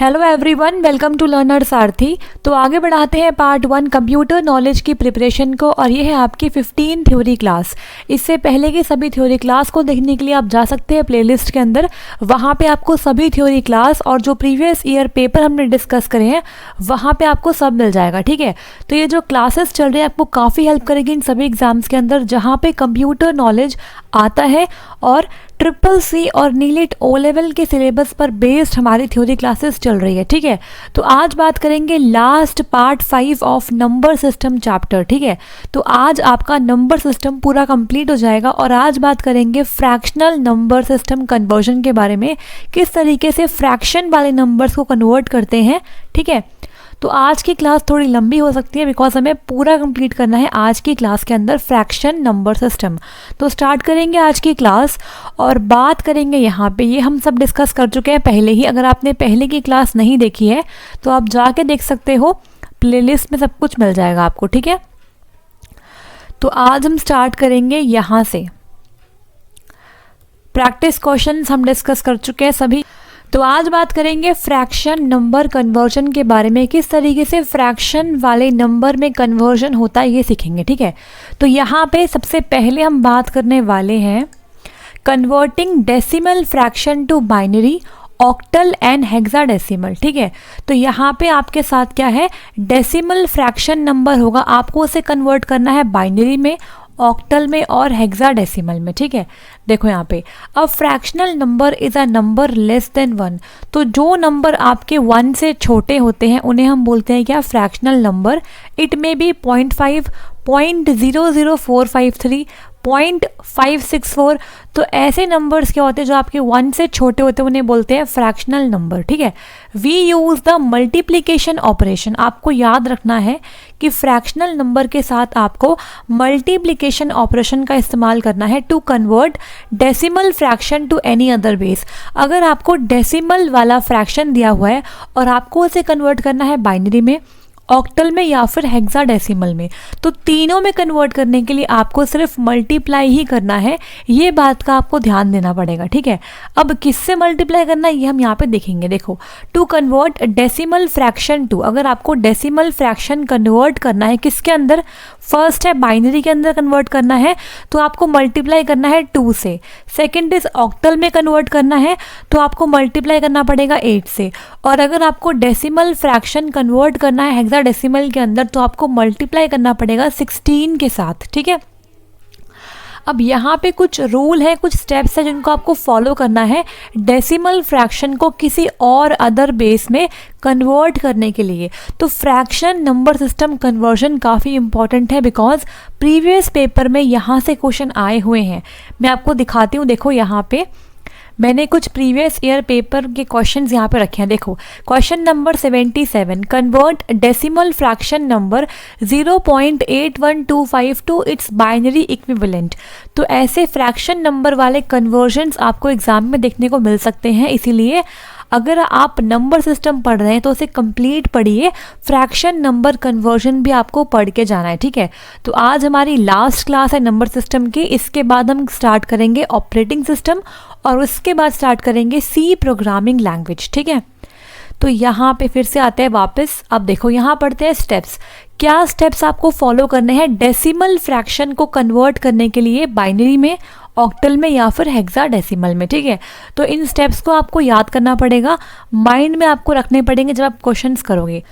Hello everyone, welcome to Learner Sarathi. तो आगे बढ़ाते हैं पार्ट 1 कंप्यूटर नॉलेज की प्रिपरेशन को, और ये है आपकी 15 थ्योरी क्लास। इससे पहले की सभी थ्योरी क्लास को देखने के लिए आप जा सकते हैं प्लेलिस्ट के अंदर, वहाँ पे आपको सभी थ्योरी क्लास और जो प्रीवियस ईयर पेपर हमने डिस्कस करे हैं वहाँ पे आपको सब मिल जाएगा। ठीक है, तो ये जो क्लासेस चल रही है आपको काफ़ी हेल्प करेगी इन सभी एग्जाम्स के अंदर जहाँ पे कंप्यूटर नॉलेज आता है, और CCC और नीलिट ओ लेवल के सिलेबस पर बेस्ड हमारी थ्योरी क्लासेस चल रही है। ठीक है, तो आज बात करेंगे last part 5 of number system chapter. ठीक है, तो आज आपका नंबर सिस्टम पूरा कंप्लीट हो जाएगा, और आज बात करेंगे फ्रैक्शनल नंबर सिस्टम कन्वर्जन के बारे में, किस तरीके से फ्रैक्शन वाले नंबर्स को कन्वर्ट करते हैं। ठीक है, तो आज की क्लास थोड़ी लंबी हो सकती है बिकॉज हमें पूरा कंप्लीट करना है आज की क्लास के अंदर फ्रैक्शन नंबर सिस्टम। तो स्टार्ट करेंगे आज की क्लास और बात करेंगे यहाँ पे, ये हम सब डिस्कस कर चुके हैं पहले ही। अगर आपने पहले की क्लास नहीं देखी है तो आप जाके देख सकते हो, प्लेलिस्ट में सब कुछ मिल जाएगा आपको। ठीक है, तो आज हम स्टार्ट करेंगे यहाँ से। प्रैक्टिस क्वेश्चंस हम डिस्कस कर चुके हैं सभी। तो आज बात करेंगे फ्रैक्शन नंबर कन्वर्जन के बारे में, किस तरीके से फ्रैक्शन वाले नंबर में कन्वर्जन होता है ये सीखेंगे। ठीक है, तो यहाँ पे सबसे पहले हम बात करने वाले हैं converting decimal fraction to binary, octal and hexadecimal. ठीक है, तो यहाँ पे आपके साथ क्या है, डेसिमल फ्रैक्शन नंबर होगा, आपको उसे कन्वर्ट करना है बाइनरी में, ऑक्टल में और हेक्साडेसिमल में। ठीक है, देखो यहाँ पे a fractional number is a number less than 1। तो जो नंबर आपके 1 से छोटे होते हैं उन्हें हम बोलते हैं क्या, fractional number. It may be 0.5, 0.00453, 0.564। तो ऐसे नंबर्स क्या होते हैं जो आपके 1 से छोटे होते हैं उन्हें बोलते हैं फ्रैक्शनल नंबर। ठीक है, we use the multiplication operation. आपको याद रखना है कि फ्रैक्शनल नंबर के साथ आपको मल्टीप्लिकेशन ऑपरेशन का इस्तेमाल करना है to convert decimal fraction to any other base. अगर आपको डेसिमल वाला फ्रैक्शन दिया हुआ है और आपको उसे कन्वर्ट करना है बाइनरी में, ऑक्टल में या फिर हेक्साडेसिमल में, तो तीनों में कन्वर्ट करने के लिए आपको सिर्फ मल्टीप्लाई ही करना है। ये बात का आपको ध्यान देना पड़ेगा। ठीक है, अब किससे मल्टीप्लाई करना है ये हम यहाँ पे देखेंगे। देखो, to convert decimal fraction to, अगर आपको डेसिमल फ्रैक्शन कन्वर्ट करना है किसके अंदर, फर्स्ट है बाइनरी के अंदर कन्वर्ट करना है तो आपको मल्टीप्लाई करना है 2 से। सेकेंड इज ऑक्टल में कन्वर्ट करना है तो आपको मल्टीप्लाई करना पड़ेगा 8 से। और अगर आपको डेसिमल फ्रैक्शन कन्वर्ट करना है हेक्साडेसिमल के अंदर तो आपको मल्टीप्लाई करना पड़ेगा 16 के साथ। ठीक है, अब यहाँ पे कुछ रूल है, कुछ स्टेप्स है जिनको आपको फॉलो करना है डेसिमल फ्रैक्शन को किसी और अदर बेस में कन्वर्ट करने के लिए। तो फ्रैक्शन नंबर सिस्टम कन्वर्जन काफ़ी इंपॉर्टेंट है बिकॉज प्रीवियस पेपर में यहाँ से क्वेश्चन आए हुए हैं। मैं आपको दिखाती हूँ, देखो यहाँ पे मैंने कुछ प्रीवियस ईयर पेपर के क्वेश्चंस यहाँ पे रखे हैं। देखो, question number 77, convert decimal fraction number 0.8125 to its binary equivalent. तो ऐसे फ्रैक्शन नंबर वाले कन्वर्जन्स आपको एग्जाम में देखने को मिल सकते हैं, इसीलिए अगर आप नंबर सिस्टम पढ़ रहे हैं तो उसे कंप्लीट पढ़िए, फ्रैक्शन नंबर कन्वर्जन भी आपको पढ़ के जाना है। ठीक है, तो आज हमारी लास्ट क्लास है नंबर सिस्टम की, इसके बाद हम स्टार्ट करेंगे ऑपरेटिंग सिस्टम और उसके बाद स्टार्ट करेंगे सी प्रोग्रामिंग लैंग्वेज। ठीक है, तो यहाँ पे फिर से आते हैं वापस। अब देखो यहाँ पढ़ते हैं स्टेप्स। क्या स्टेप्स आपको फॉलो करने हैं डेसिमल फ्रैक्शन को कन्वर्ट करने के लिए बाइनरी में, ऑक्टल में या फिर हेक्साडेसिमल में। ठीक है, तो इन स्टेप्स को आपको याद करना पड़ेगा, माइंड में आपको रखने पड़ेंगे जब आप क्वेश्चंस करोगे।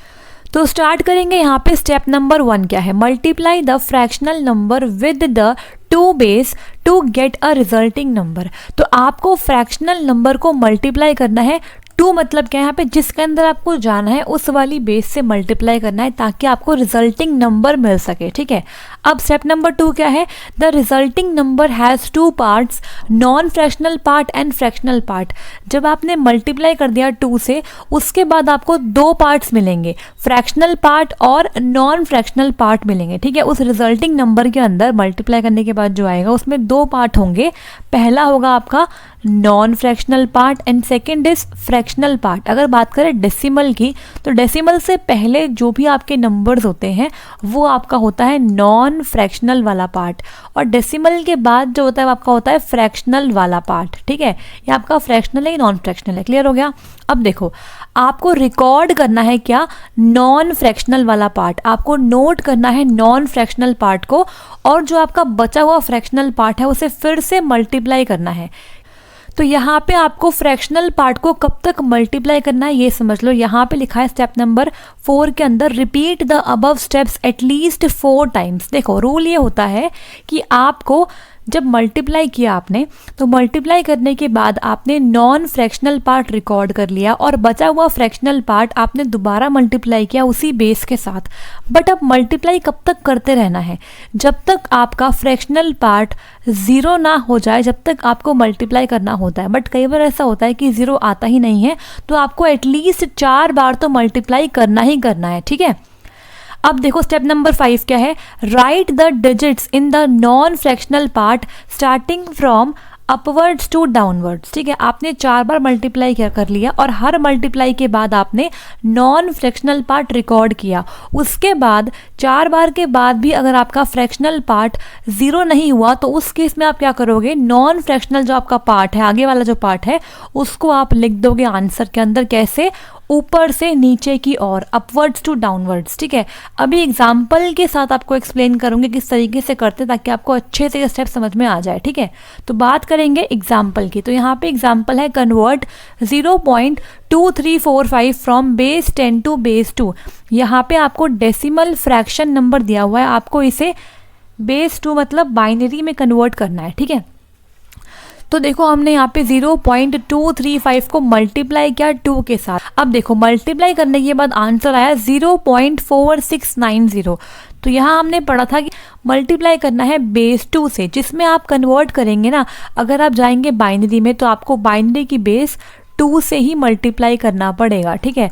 तो स्टार्ट करेंगे यहाँ पे। स्टेप नंबर 1 क्या है, multiply the fractional number with the 2 base to get a resulting number. तो आपको फ्रैक्शनल नंबर को मल्टीप्लाई करना है। 2 मतलब क्या है, यहाँ पे जिसके अंदर आपको जाना है उस वाली बेस से मल्टीप्लाई करना है ताकि आपको रिजल्टिंग नंबर मिल सके। ठीक है, अब स्टेप नंबर 2 क्या है, the resulting number has 2 parts, non fractional part and fractional part. जब आपने मल्टीप्लाई कर दिया 2 से, उसके बाद आपको 2 पार्ट्स मिलेंगे, फ्रैक्शनल पार्ट और नॉन फ्रैक्शनल पार्ट मिलेंगे। ठीक है, उस रिजल्टिंग नंबर के अंदर मल्टीप्लाई करने के बाद जो आएगा उसमें 2 पार्ट होंगे। पहला होगा आपका non fractional part and second is fractional fractional part. अगर बात करें डेसिमल की, तो डेसिमल से पहले जो भी आपके नंबर्स होते हैं वो आपका होता है नॉन फ्रैक्शनल वाला पार्ट, और डेसिमल के बाद जो होता है वो आपका होता है फ्रैक्शनल वाला पार्ट। ठीक है, ये आपका फ्रैक्शनल है, नॉन फ्रैक्शनल है। क्लियर हो गया? अब देखो, आपको रिकॉर्ड करना है क्या? नॉन फ्रैक्शनल वाला पार्ट। आपको नोट करना है नॉन फ्रैक्शनल पार्ट को, और जो आपका बचा हुआ फ्रैक्शनल पार्ट है उसे फिर से मल्टीप्लाई करना है। तो यहाँ पे आपको फ्रैक्शनल पार्ट को कब तक मल्टीप्लाई करना है ये समझ लो। यहाँ पे लिखा है स्टेप नंबर 4 के अंदर, repeat the above steps at least 4 times. देखो, रूल ये होता है कि आपको जब मल्टीप्लाई किया आपने, तो मल्टीप्लाई करने के बाद आपने नॉन फ्रैक्शनल पार्ट रिकॉर्ड कर लिया और बचा हुआ फ्रैक्शनल पार्ट आपने दोबारा मल्टीप्लाई किया उसी बेस के साथ। बट अब मल्टीप्लाई कब तक करते रहना है? जब तक आपका फ्रैक्शनल पार्ट 0 ना हो जाए, जब तक आपको मल्टीप्लाई करना होता है। बट कई बार ऐसा होता है कि 0 आता ही नहीं है, तो आपको एटलीस्ट 4 बार तो मल्टीप्लाई करना ही करना है। ठीक है, अब देखो स्टेप नंबर 5 क्या है? Write the digits in the non fractional part starting from upwards to downwards. ठीक है, आपने 4 बार मल्टीप्लाई कर लिया और हर मल्टीप्लाई के बाद आपने नॉन फ्रैक्शनल पार्ट रिकॉर्ड किया। उसके बाद 4 बार के बाद भी अगर आपका फ्रैक्शनल पार्ट 0 नहीं हुआ, तो उस केस में आप क्या करोगे? नॉन फ्रैक्शनल जो आपका पार्ट है, आगे वाला जो पार्ट है, उसको आप लिख दोगे आंसर के अंदर। कैसे? ऊपर से नीचे की ओर, अपवर्ड्स टू डाउनवर्ड्स। ठीक है, अभी एग्जाम्पल के साथ आपको एक्सप्लेन करूंगी किस तरीके से करते, ताकि आपको अच्छे से ये स्टेप समझ में आ जाए। ठीक है, तो बात करेंगे एग्जाम्पल की। तो यहाँ पे एग्जाम्पल है, convert 0.2345 from base 10 to base 2। यहाँ पे आपको डेसिमल फ्रैक्शन नंबर दिया हुआ है, आपको इसे बेस 2 मतलब बाइनरी में कन्वर्ट करना है। ठीक है, तो देखो हमने यहाँ पे 0.235 को मल्टीप्लाई किया 2 के साथ। अब देखो, मल्टीप्लाई करने के बाद आंसर आया 0.4690। तो यहाँ हमने पढ़ा था कि मल्टीप्लाई करना है बेस 2 से, जिसमें आप कन्वर्ट करेंगे ना, अगर आप जाएंगे बाइनरी में तो आपको बाइनरी की बेस 2 से ही मल्टीप्लाई करना पड़ेगा। ठीक है,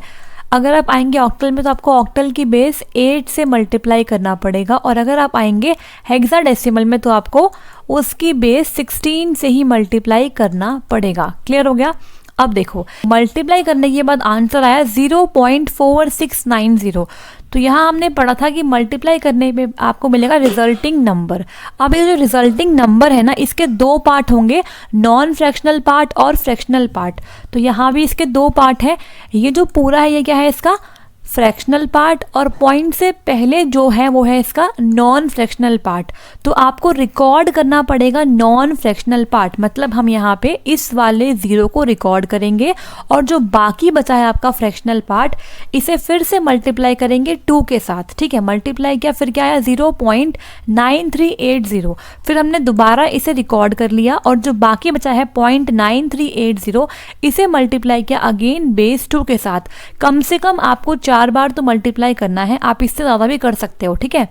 अगर आप आएंगे ऑक्टल में तो आपको ऑक्टल की बेस 8 से मल्टीप्लाई करना पड़ेगा, और अगर आप आएंगे हेक्साडेसिमल में तो आपको उसकी बेस 16 से ही मल्टीप्लाई करना पड़ेगा। क्लियर हो गया? अब देखो, मल्टीप्लाई करने के बाद आंसर आया 0.4690। तो यहाँ हमने पढ़ा था कि मल्टीप्लाई करने पे आपको मिलेगा रिजल्टिंग नंबर। अब ये जो रिजल्टिंग नंबर है ना, इसके 2 पार्ट होंगे, नॉन फ्रैक्शनल पार्ट और फ्रैक्शनल पार्ट। तो यहाँ भी इसके 2 पार्ट है। ये जो पूरा है ये क्या है? इसका फ्रैक्शनल पार्ट, और पॉइंट से पहले जो है वो है इसका नॉन फ्रैक्शनल पार्ट। तो आपको रिकॉर्ड करना पड़ेगा नॉन फ्रैक्शनल पार्ट, मतलब हम यहाँ पे इस वाले 0 को रिकॉर्ड करेंगे, और जो बाकी बचा है आपका फ्रैक्शनल पार्ट, इसे फिर से मल्टीप्लाई करेंगे 2 के साथ। ठीक है, मल्टीप्लाई किया, फिर क्या आया? 0.9380। फिर हमने दोबारा इसे रिकॉर्ड कर लिया, और जो बाकी बचा है 0.9380, इसे मल्टीप्लाई किया अगेन बेस 2 के साथ। कम से कम आपको 4 बार तो मल्टीप्लाई करना है, आप इससे ज़्यादा भी कर सकते हो। ठीक है,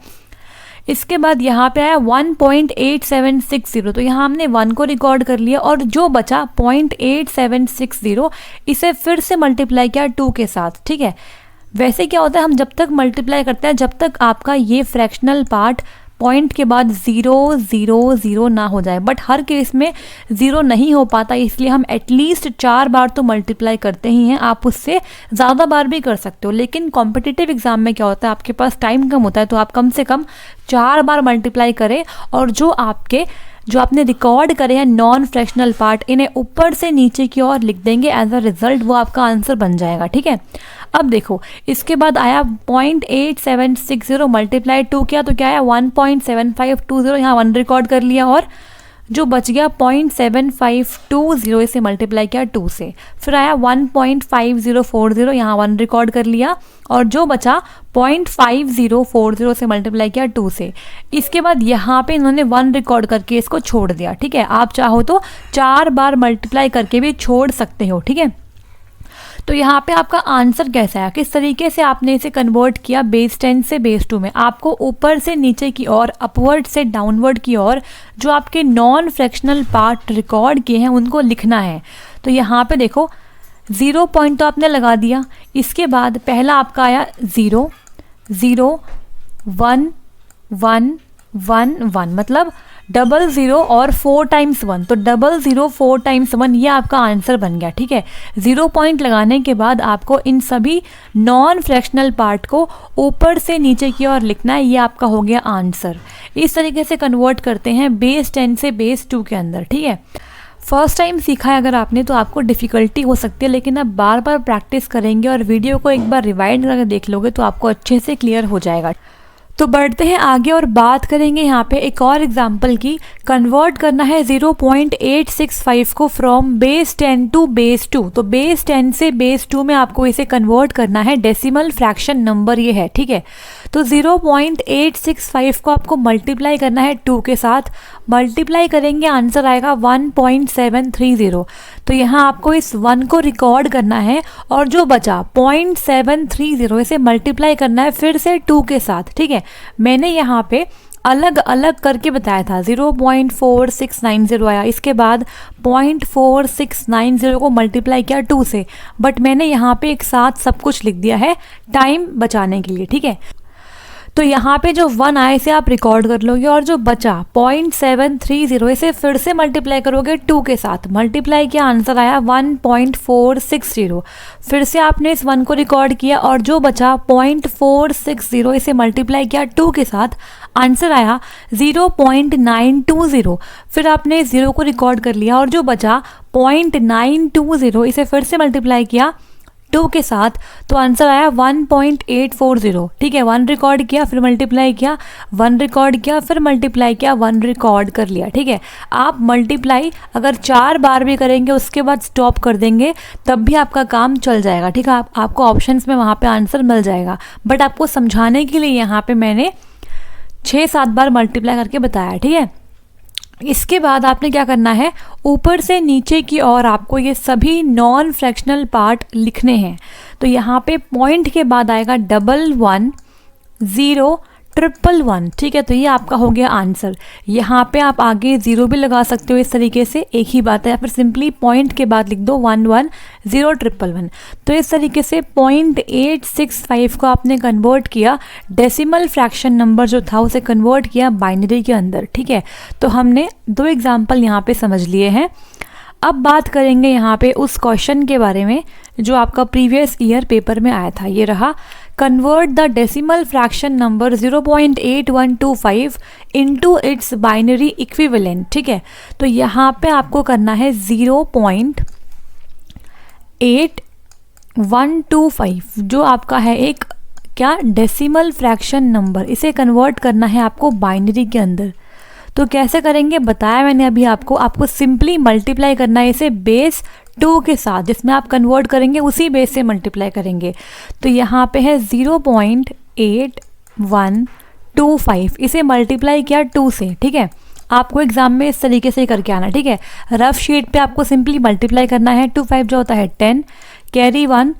इसके बाद यहाँ पे आया 1.8760। तो यहाँ हमने 1 को रिकॉर्ड कर लिया, और जो बचा 0.8760 इसे फिर से मल्टीप्लाई किया 2 के साथ। ठीक है, वैसे क्या होता है, हम जब तक मल्टीप्लाई करते हैं, जब तक आपका ये फ्रैक्शनल पार्ट पॉइंट के बाद 000 ना हो जाए। बट हर केस में 0 नहीं हो पाता, इसलिए हम एटलीस्ट 4 बार तो मल्टीप्लाई करते ही हैं। आप उससे ज़्यादा बार भी कर सकते हो, लेकिन कॉम्पिटिटिव एग्जाम में क्या होता है, आपके पास टाइम कम होता है, तो आप कम से कम 4 बार मल्टीप्लाई करें, और जो आपने रिकॉर्ड करे हैं नॉन फ्रैक्शनल पार्ट, इन्हें ऊपर से नीचे की ओर लिख देंगे एज अ रिजल्ट, वो आपका आंसर बन जाएगा। ठीक है, अब देखो, इसके बाद आया 0.8760 मल्टीप्लाई 2 किया, तो क्या आया? 1.7520। यहाँ 1 रिकॉर्ड कर लिया, और जो बच गया 0.7520, इसे मल्टीप्लाई किया 2 से। फिर आया 1.5040, यहाँ 1 रिकॉर्ड कर लिया, और जो बचा 0.5040 से मल्टीप्लाई किया 2 से। इसके बाद यहाँ पे इन्होंने 1 रिकॉर्ड करके इसको छोड़ दिया। ठीक है, आप चाहो तो 4 बार मल्टीप्लाई करके भी छोड़ सकते हो। ठीक है, तो यहाँ पे आपका आंसर कैसा है, किस तरीके से आपने इसे कन्वर्ट किया बेस 10 से बेस 2 में। आपको ऊपर से नीचे की ओर, अपवर्ड से डाउनवर्ड की ओर जो आपके नॉन फ्रैक्शनल पार्ट रिकॉर्ड किए हैं उनको लिखना है। तो यहाँ पे देखो 0 पॉइंट तो आपने लगा दिया, इसके बाद पहला आपका आया 0 0 1 1 1 1, मतलब 00 और 4 टाइम्स 1, तो 00 4 टाइम्स 1 ये आपका आंसर बन गया। ठीक है, 0 पॉइंट लगाने के बाद आपको इन सभी नॉन फ्रैक्शनल पार्ट को ऊपर से नीचे की ओर लिखना है, ये आपका हो गया आंसर। इस तरीके से कन्वर्ट करते हैं बेस 10 से बेस 2 के अंदर। ठीक है, फर्स्ट टाइम सीखा है अगर आपने तो आपको डिफ़िकल्टी हो सकती है, लेकिन आप बार बार प्रैक्टिस करेंगे और वीडियो को एक बार रिवाइंड करके देख लोगे तो आपको अच्छे से क्लियर हो जाएगा। तो बढ़ते हैं आगे और बात करेंगे यहाँ पे एक और एग्जांपल की। कन्वर्ट करना है 0.865 को फ्रॉम बेस 10 टू बेस 2। तो बेस 10 से बेस 2 में आपको इसे कन्वर्ट करना है, डेसिमल फ्रैक्शन नंबर ये है। ठीक है, तो 0.865 को आपको मल्टीप्लाई करना है 2 के साथ। मल्टीप्लाई करेंगे आंसर आएगा 1.730। तो यहाँ आपको इस 1 को रिकॉर्ड करना है और जो बचा 0.730 इसे मल्टीप्लाई करना है फिर से 2 के साथ। ठीक है, मैंने यहाँ पे अलग अलग करके बताया था। 0.4690 आया, इसके बाद 0.4690 को मल्टीप्लाई किया 2 से, बट मैंने यहाँ पे एक साथ सब कुछ लिख दिया है टाइम बचाने के लिए। ठीक है, तो यहाँ पे जो 1 आए इसे आप रिकॉर्ड कर लोगे और जो बचा 0.730 इसे फिर से मल्टीप्लाई करोगे 2 के साथ। मल्टीप्लाई किया आंसर आया 1.460। फिर से आपने इस 1 को रिकॉर्ड किया और जो बचा 0.460 इसे मल्टीप्लाई किया 2 के साथ, आंसर आया 0.920। फिर आपने इस 0 को रिकॉर्ड कर लिया और जो बचा 0.920 इसे फिर से मल्टीप्लाई किया 2 के साथ, तो आंसर आया 1.840। ठीक है, 1 रिकॉर्ड किया फिर मल्टीप्लाई किया, 1 रिकॉर्ड किया फिर मल्टीप्लाई किया, 1 रिकॉर्ड कर लिया। ठीक है, आप मल्टीप्लाई अगर 4 बार भी करेंगे उसके बाद स्टॉप कर देंगे तब भी आपका काम चल जाएगा। ठीक है, आपको ऑप्शंस में वहाँ पे आंसर मिल जाएगा, बट आपको समझाने के लिए यहाँ पे मैंने 6-7 बार मल्टीप्लाई करके बताया। ठीक है, इसके बाद आपने क्या करना है, ऊपर से नीचे की ओर आपको ये सभी नॉन फ्रैक्शनल पार्ट लिखने हैं। तो यहाँ पे पॉइंट के बाद आएगा 11 0 111। ठीक है, तो ये आपका हो गया आंसर। यहाँ पे आप आगे 0 भी लगा सकते हो, इस तरीके से एक ही बात है, या फिर सिंपली पॉइंट के बाद लिख दो 11 0 111। तो इस तरीके से 0.865 को आपने कन्वर्ट किया, डेसिमल फ्रैक्शन नंबर जो था उसे कन्वर्ट किया बाइनरी के अंदर। ठीक है, तो हमने 2 एग्जाम्पल यहाँ पे समझ लिए हैं। अब बात करेंगे यहाँ पे उस क्वेश्चन के बारे में जो आपका प्रीवियस ईयर पेपर में आया था। ये रहा, convert the decimal fraction number 0.8125 into its binary equivalent. ठीक है, तो यहाँ पे आपको करना है 0.8125 जो आपका है एक क्या डेसिमल फ्रैक्शन नंबर, इसे कन्वर्ट करना है आपको बाइनरी के अंदर। तो कैसे करेंगे बताया मैंने अभी आपको सिंपली मल्टीप्लाई करना है इसे बेस 2 के साथ, जिसमें आप कन्वर्ट करेंगे उसी बेस से मल्टीप्लाई करेंगे। तो यहाँ पे है 0.8125, इसे मल्टीप्लाई किया 2 से। ठीक है, आपको एग्जाम में इस तरीके से ही करके आना। ठीक है, रफ शीट पे आपको सिंपली मल्टीप्लाई करना है। 2 5 जो होता है 10, कैरी 1,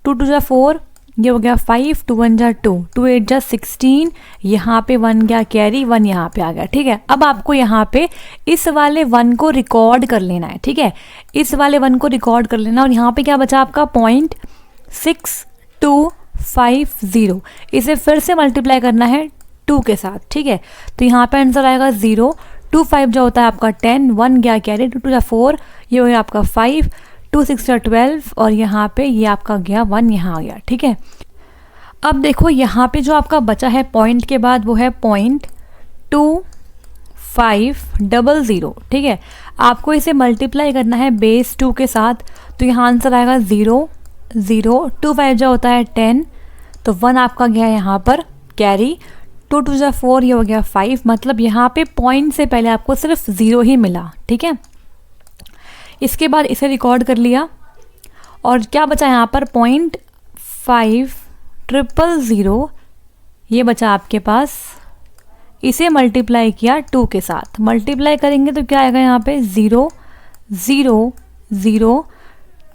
2 2 जा 4, ये हो गया 5, 2 1 जा 2, 2 8 जा 16, यहाँ पे 1 गया कैरी 1 यहाँ पे आ गया। ठीक है, अब आपको यहाँ पे इस वाले 1 को रिकॉर्ड कर लेना है। ठीक है, इस वाले 1 को रिकॉर्ड कर लेना और यहाँ पे क्या बचा आपका 0.6250, इसे फिर से मल्टीप्लाई करना है 2 के साथ। ठीक है, तो यहाँ पे आंसर आएगा 0, 2 5 जो होता है आपका 10, 1 गया कैरी, 2 2 जा 4, ये हो गया आपका 5, 2 6 जा 12 और यहाँ पे ये आपका गया 1 यहाँ आ गया। ठीक है, अब देखो यहाँ पे जो आपका बचा है पॉइंट के बाद वो है 0.2500। ठीक है, आपको इसे मल्टीप्लाई करना है बेस 2 के साथ। तो यहाँ आंसर आएगा 0 0, 2 5 जो होता है 10, तो 1 आपका गया यहाँ पर कैरी, 2 2 जा 4, ये हो गया 5, मतलब यहाँ पे पॉइंट से पहले आपको सिर्फ 0 ही मिला। ठीक है, इसके बाद इसे रिकॉर्ड कर लिया और क्या बचा यहाँ पर 0.5000, ये बचा आपके पास, इसे मल्टीप्लाई किया 2 के साथ। मल्टीप्लाई करेंगे तो क्या आएगा यहाँ पे 0 0 0,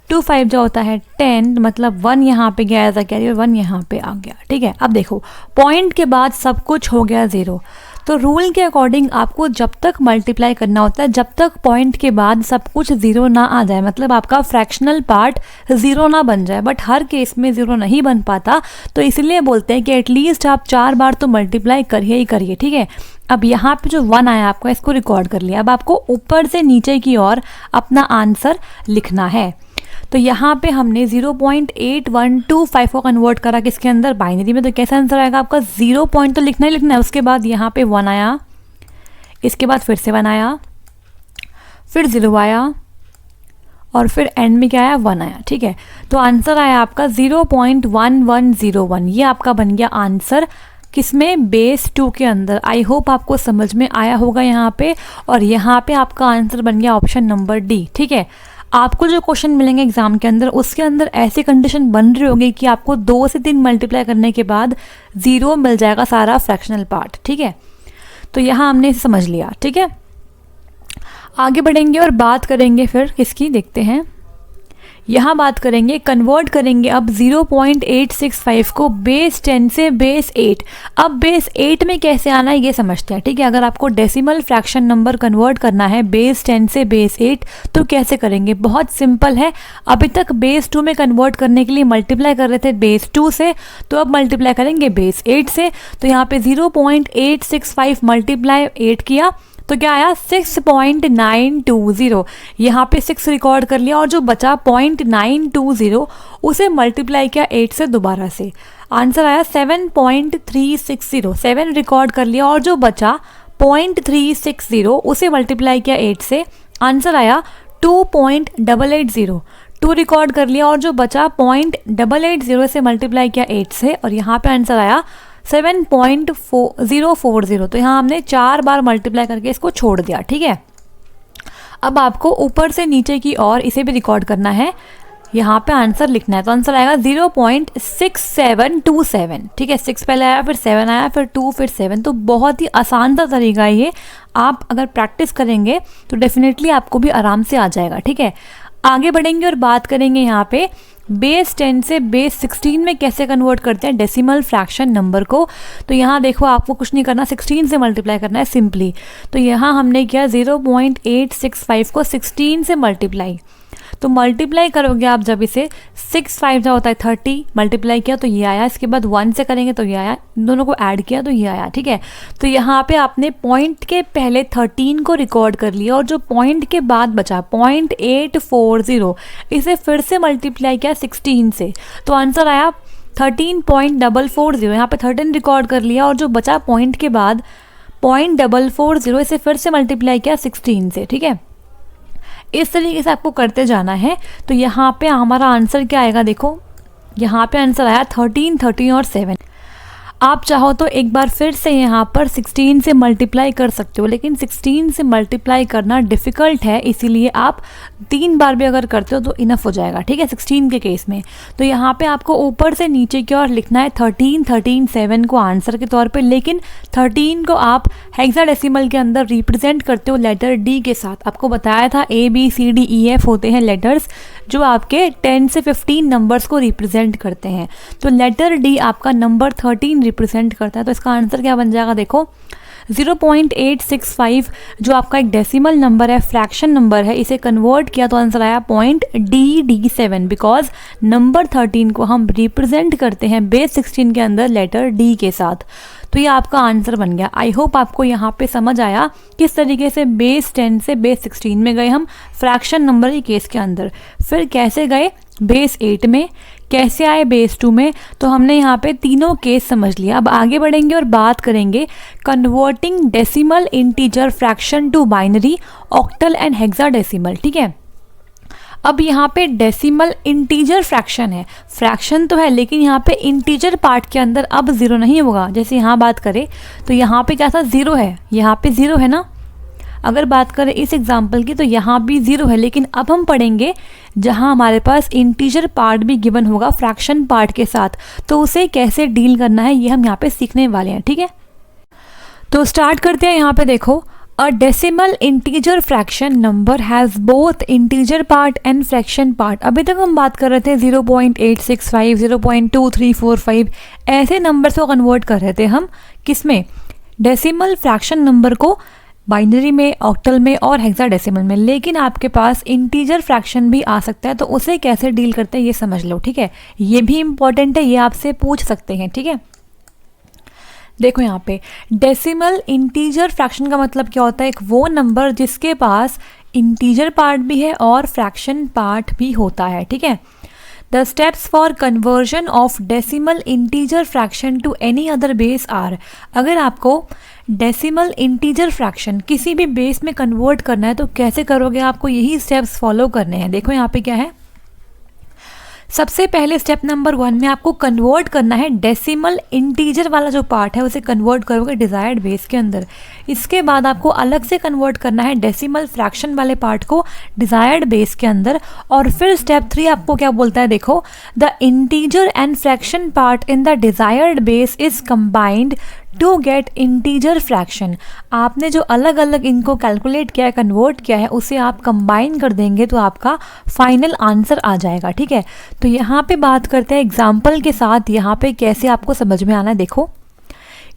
2 5 जो होता है 10, मतलब 1 यहाँ पे गया था कैरी और 1 यहाँ पे आ गया। ठीक है, अब देखो पॉइंट के बाद सब कुछ हो गया 0, तो रूल के अकॉर्डिंग आपको जब तक मल्टीप्लाई करना होता है जब तक पॉइंट के बाद सब कुछ ज़ीरो ना आ जाए, मतलब आपका फ्रैक्शनल पार्ट ज़ीरो ना बन जाए। बट हर केस में ज़ीरो नहीं बन पाता, तो इसलिए बोलते हैं कि एटलीस्ट आप 4 बार तो मल्टीप्लाई करिए ही करिए, ठीक है। अब यहाँ पे जो 1 आया आपका, इसको रिकॉर्ड कर लिया। अब आपको ऊपर से नीचे की ओर अपना आंसर लिखना है। तो यहाँ पे हमने 0.8125 को कन्वर्ट करा किसके अंदर, बाइनरी में। तो कैसा आंसर आएगा आपका, 0 पॉइंट तो लिखना ही लिखना है। उसके बाद यहाँ पे 1 आया, इसके बाद फिर से 1 आया, फिर 0 आया, और फिर एंड में क्या आया, 1 आया, ठीक है। तो आंसर आया आपका 0.1101। ये आपका बन गया आंसर किसमें, बेस 2 के अंदर। आई होप आपको समझ में आया होगा यहाँ पे। और यहाँ पे आपका आंसर बन गया ऑप्शन नंबर डी, ठीक है। आपको जो क्वेश्चन मिलेंगे एग्जाम के अंदर, उसके अंदर ऐसी कंडीशन बन रही होगी कि आपको 2 से 3 मल्टीप्लाई करने के बाद 0 मिल जाएगा सारा फ्रैक्शनल पार्ट, ठीक है। तो यहाँ हमने इसे समझ लिया, ठीक है। आगे बढ़ेंगे और बात करेंगे फिर किसकी, देखते हैं। यहाँ बात करेंगे, कन्वर्ट करेंगे अब 0.865 को बेस 10 से बेस 8। अब बेस 8 में कैसे आना है ये समझते हैं, ठीक है। अगर आपको डेसिमल फ्रैक्शन नंबर कन्वर्ट करना है बेस 10 से बेस 8 तो कैसे करेंगे, बहुत सिंपल है। अभी तक बेस 2 में कन्वर्ट करने के लिए मल्टीप्लाई कर रहे थे बेस 2 से, तो अब मल्टीप्लाई करेंगे बेस 8 से। तो यहाँ पे 0.865 मल्टीप्लाई 8 किया तो क्या आया, 6.920। यहाँ पे 6 रिकॉर्ड कर लिया और जो बचा 0.920 उसे मल्टीप्लाई किया 8 से दोबारा से, आंसर आया 7.360। 7 रिकॉर्ड कर लिया और जो बचा 0.360 उसे मल्टीप्लाई किया 8 से, आंसर आया 2.880। 2 रिकॉर्ड कर लिया और जो बचा 0.880 से मल्टीप्लाई किया 8 से, और यहाँ पे आंसर आया 7.040। तो यहाँ हमने 4 बार मल्टीप्लाई करके इसको छोड़ दिया, ठीक है। अब आपको ऊपर से नीचे की ओर इसे भी रिकॉर्ड करना है, यहाँ पे आंसर लिखना है। तो आंसर आएगा 0.6727, ठीक है। 6 पहले आया, फिर 7 आया, फिर 2, फिर 7। तो बहुत ही आसान सा तरीका है ये, आप अगर प्रैक्टिस करेंगे तो डेफिनेटली आपको भी आराम से आ जाएगा, ठीक है। आगे बढ़ेंगे और बात करेंगे यहाँ पे बेस 10 से बेस 16 में कैसे कन्वर्ट करते हैं डेसिमल फ्रैक्शन नंबर को। तो यहाँ देखो, आपको कुछ नहीं करना, 16 से मल्टीप्लाई करना है सिंपली। तो यहाँ हमने किया 0.865 को 16 से मल्टीप्लाई। तो मल्टीप्लाई करोगे आप जब इसे, 6 5 जो होता है 30, मल्टीप्लाई किया तो ये आया, इसके बाद 1 से करेंगे तो ये आया, दोनों को ऐड किया तो ये आया, ठीक है। तो यहाँ पे आपने पॉइंट के पहले 13 को रिकॉर्ड कर लिया और जो पॉइंट के बाद बचा 0.840 इसे फिर से मल्टीप्लाई किया 16 से, तो आंसर आया 13.440। यहाँ पे 13 रिकॉर्ड कर लिया और जो बचा पॉइंट के बाद 0.440 इसे फिर से मल्टीप्लाई किया 16 से, ठीक है। इस तरीके से आपको करते जाना है। तो यहाँ पे हमारा आंसर क्या आएगा, देखो यहाँ पे आंसर आया 13, 13 और 7। आप चाहो तो एक बार फिर से यहाँ पर 16 से मल्टीप्लाई कर सकते हो, लेकिन 16 से मल्टीप्लाई करना डिफ़िकल्ट है, इसीलिए आप 3 बार भी अगर करते हो तो इनफ हो जाएगा, ठीक है, 16 के केस में। तो यहाँ पे आपको ऊपर से नीचे की ओर लिखना है 13, 13, 7 को आंसर के तौर पे, लेकिन 13 को आप हेक्साडेसिमल के अंदर रिप्रेजेंट करते हो लेटर डी के साथ। आपको बताया था ABCDEF होते हैं लेटर्स जो आपके 10 से 15 नंबर्स को रिप्रेजेंट करते हैं। तो लेटर डी आपका नंबर 13 रिप्रेजेंट करता है। तो इसका आंसर क्या बन जाएगा, देखो 0.865 जो आपका एक डेसिमल नंबर है, फ्रैक्शन नंबर है, इसे कन्वर्ट किया तो आंसर आया .DD7, बिकॉज नंबर 13 को हम रिप्रेजेंट करते हैं बेस 16 के अंदर लेटर डी के साथ। तो ये आपका आंसर बन गया। आई होप आपको यहाँ पे समझ आया किस तरीके से बेस 10 से बेस 16 में गए हम फ्रैक्शन नंबर के केस के अंदर, फिर कैसे गए बेस 8 में, कैसे आए बेस 2 में। तो हमने यहाँ पे तीनों केस समझ लिया। अब आगे बढ़ेंगे और बात करेंगे converting decimal integer fraction to binary, octal and hexadecimal, ठीक है। अब यहाँ पे डेसिमल इंटीजर फ्रैक्शन है, फ्रैक्शन तो है लेकिन यहाँ पे इंटीजर पार्ट के अंदर अब 0 नहीं होगा। जैसे यहाँ बात करें तो यहाँ पे क्या था, 0 है, यहाँ पे 0 है ना। अगर बात करें इस एग्जाम्पल की तो यहाँ भी 0 है, लेकिन अब हम पढ़ेंगे जहाँ हमारे पास इंटीजर पार्ट भी गिवन होगा फ्रैक्शन पार्ट के साथ, तो उसे कैसे डील करना है ये हम यहाँ पे सीखने वाले हैं, ठीक है। तो स्टार्ट करते हैं। यहाँ पे देखो, A decimal integer fraction number has both integer part and fraction part। अभी तक हम बात कर रहे थे 0.865, 0.2345 ऐसे नंबर्स को कन्वर्ट कर रहे थे हम किस में, डेसिमल फ्रैक्शन नंबर को बाइनरी में, ऑक्टल में और हेक्साडेसिमल में, लेकिन आपके पास इंटीजर फ्रैक्शन भी आ सकता है, तो उसे कैसे डील करते हैं ये समझ लो, ठीक है। ये भी इंपॉर्टेंट है, ये आपसे पूछ सकते हैं, ठीक है। देखो यहाँ पे डेसिमल इंटीजर फ्रैक्शन का मतलब क्या होता है, एक वो नंबर जिसके पास इंटीजर पार्ट भी है और फ्रैक्शन पार्ट भी होता है, ठीक है। The steps for conversion of decimal integer fraction to any other base are. अगर आपको डेसिमल इंटीजर फ्रैक्शन किसी भी बेस में कन्वर्ट करना है तो कैसे करोगे, आपको यही स्टेप्स फॉलो करने हैं। देखो यहाँ पे क्या है, सबसे पहले स्टेप नंबर 1 में आपको कन्वर्ट करना है डेसिमल इंटीजर वाला जो पार्ट है उसे कन्वर्ट करोगे डिजायर्ड बेस के अंदर। इसके बाद आपको अलग से कन्वर्ट करना है डेसिमल फ्रैक्शन वाले पार्ट को डिजायर्ड बेस के अंदर। और फिर स्टेप 3 आपको क्या बोलता है, देखो the integer and fraction part in the desired base is combined to get integer fraction. आपने जो अलग अलग इनको कैलकुलेट किया है, कन्वर्ट किया है, उसे आप कंबाइन कर देंगे तो आपका फाइनल आंसर आ जाएगा, ठीक है। तो यहाँ पे बात करते हैं एग्जाम्पल के साथ, यहाँ पे कैसे आपको समझ में आना है। देखो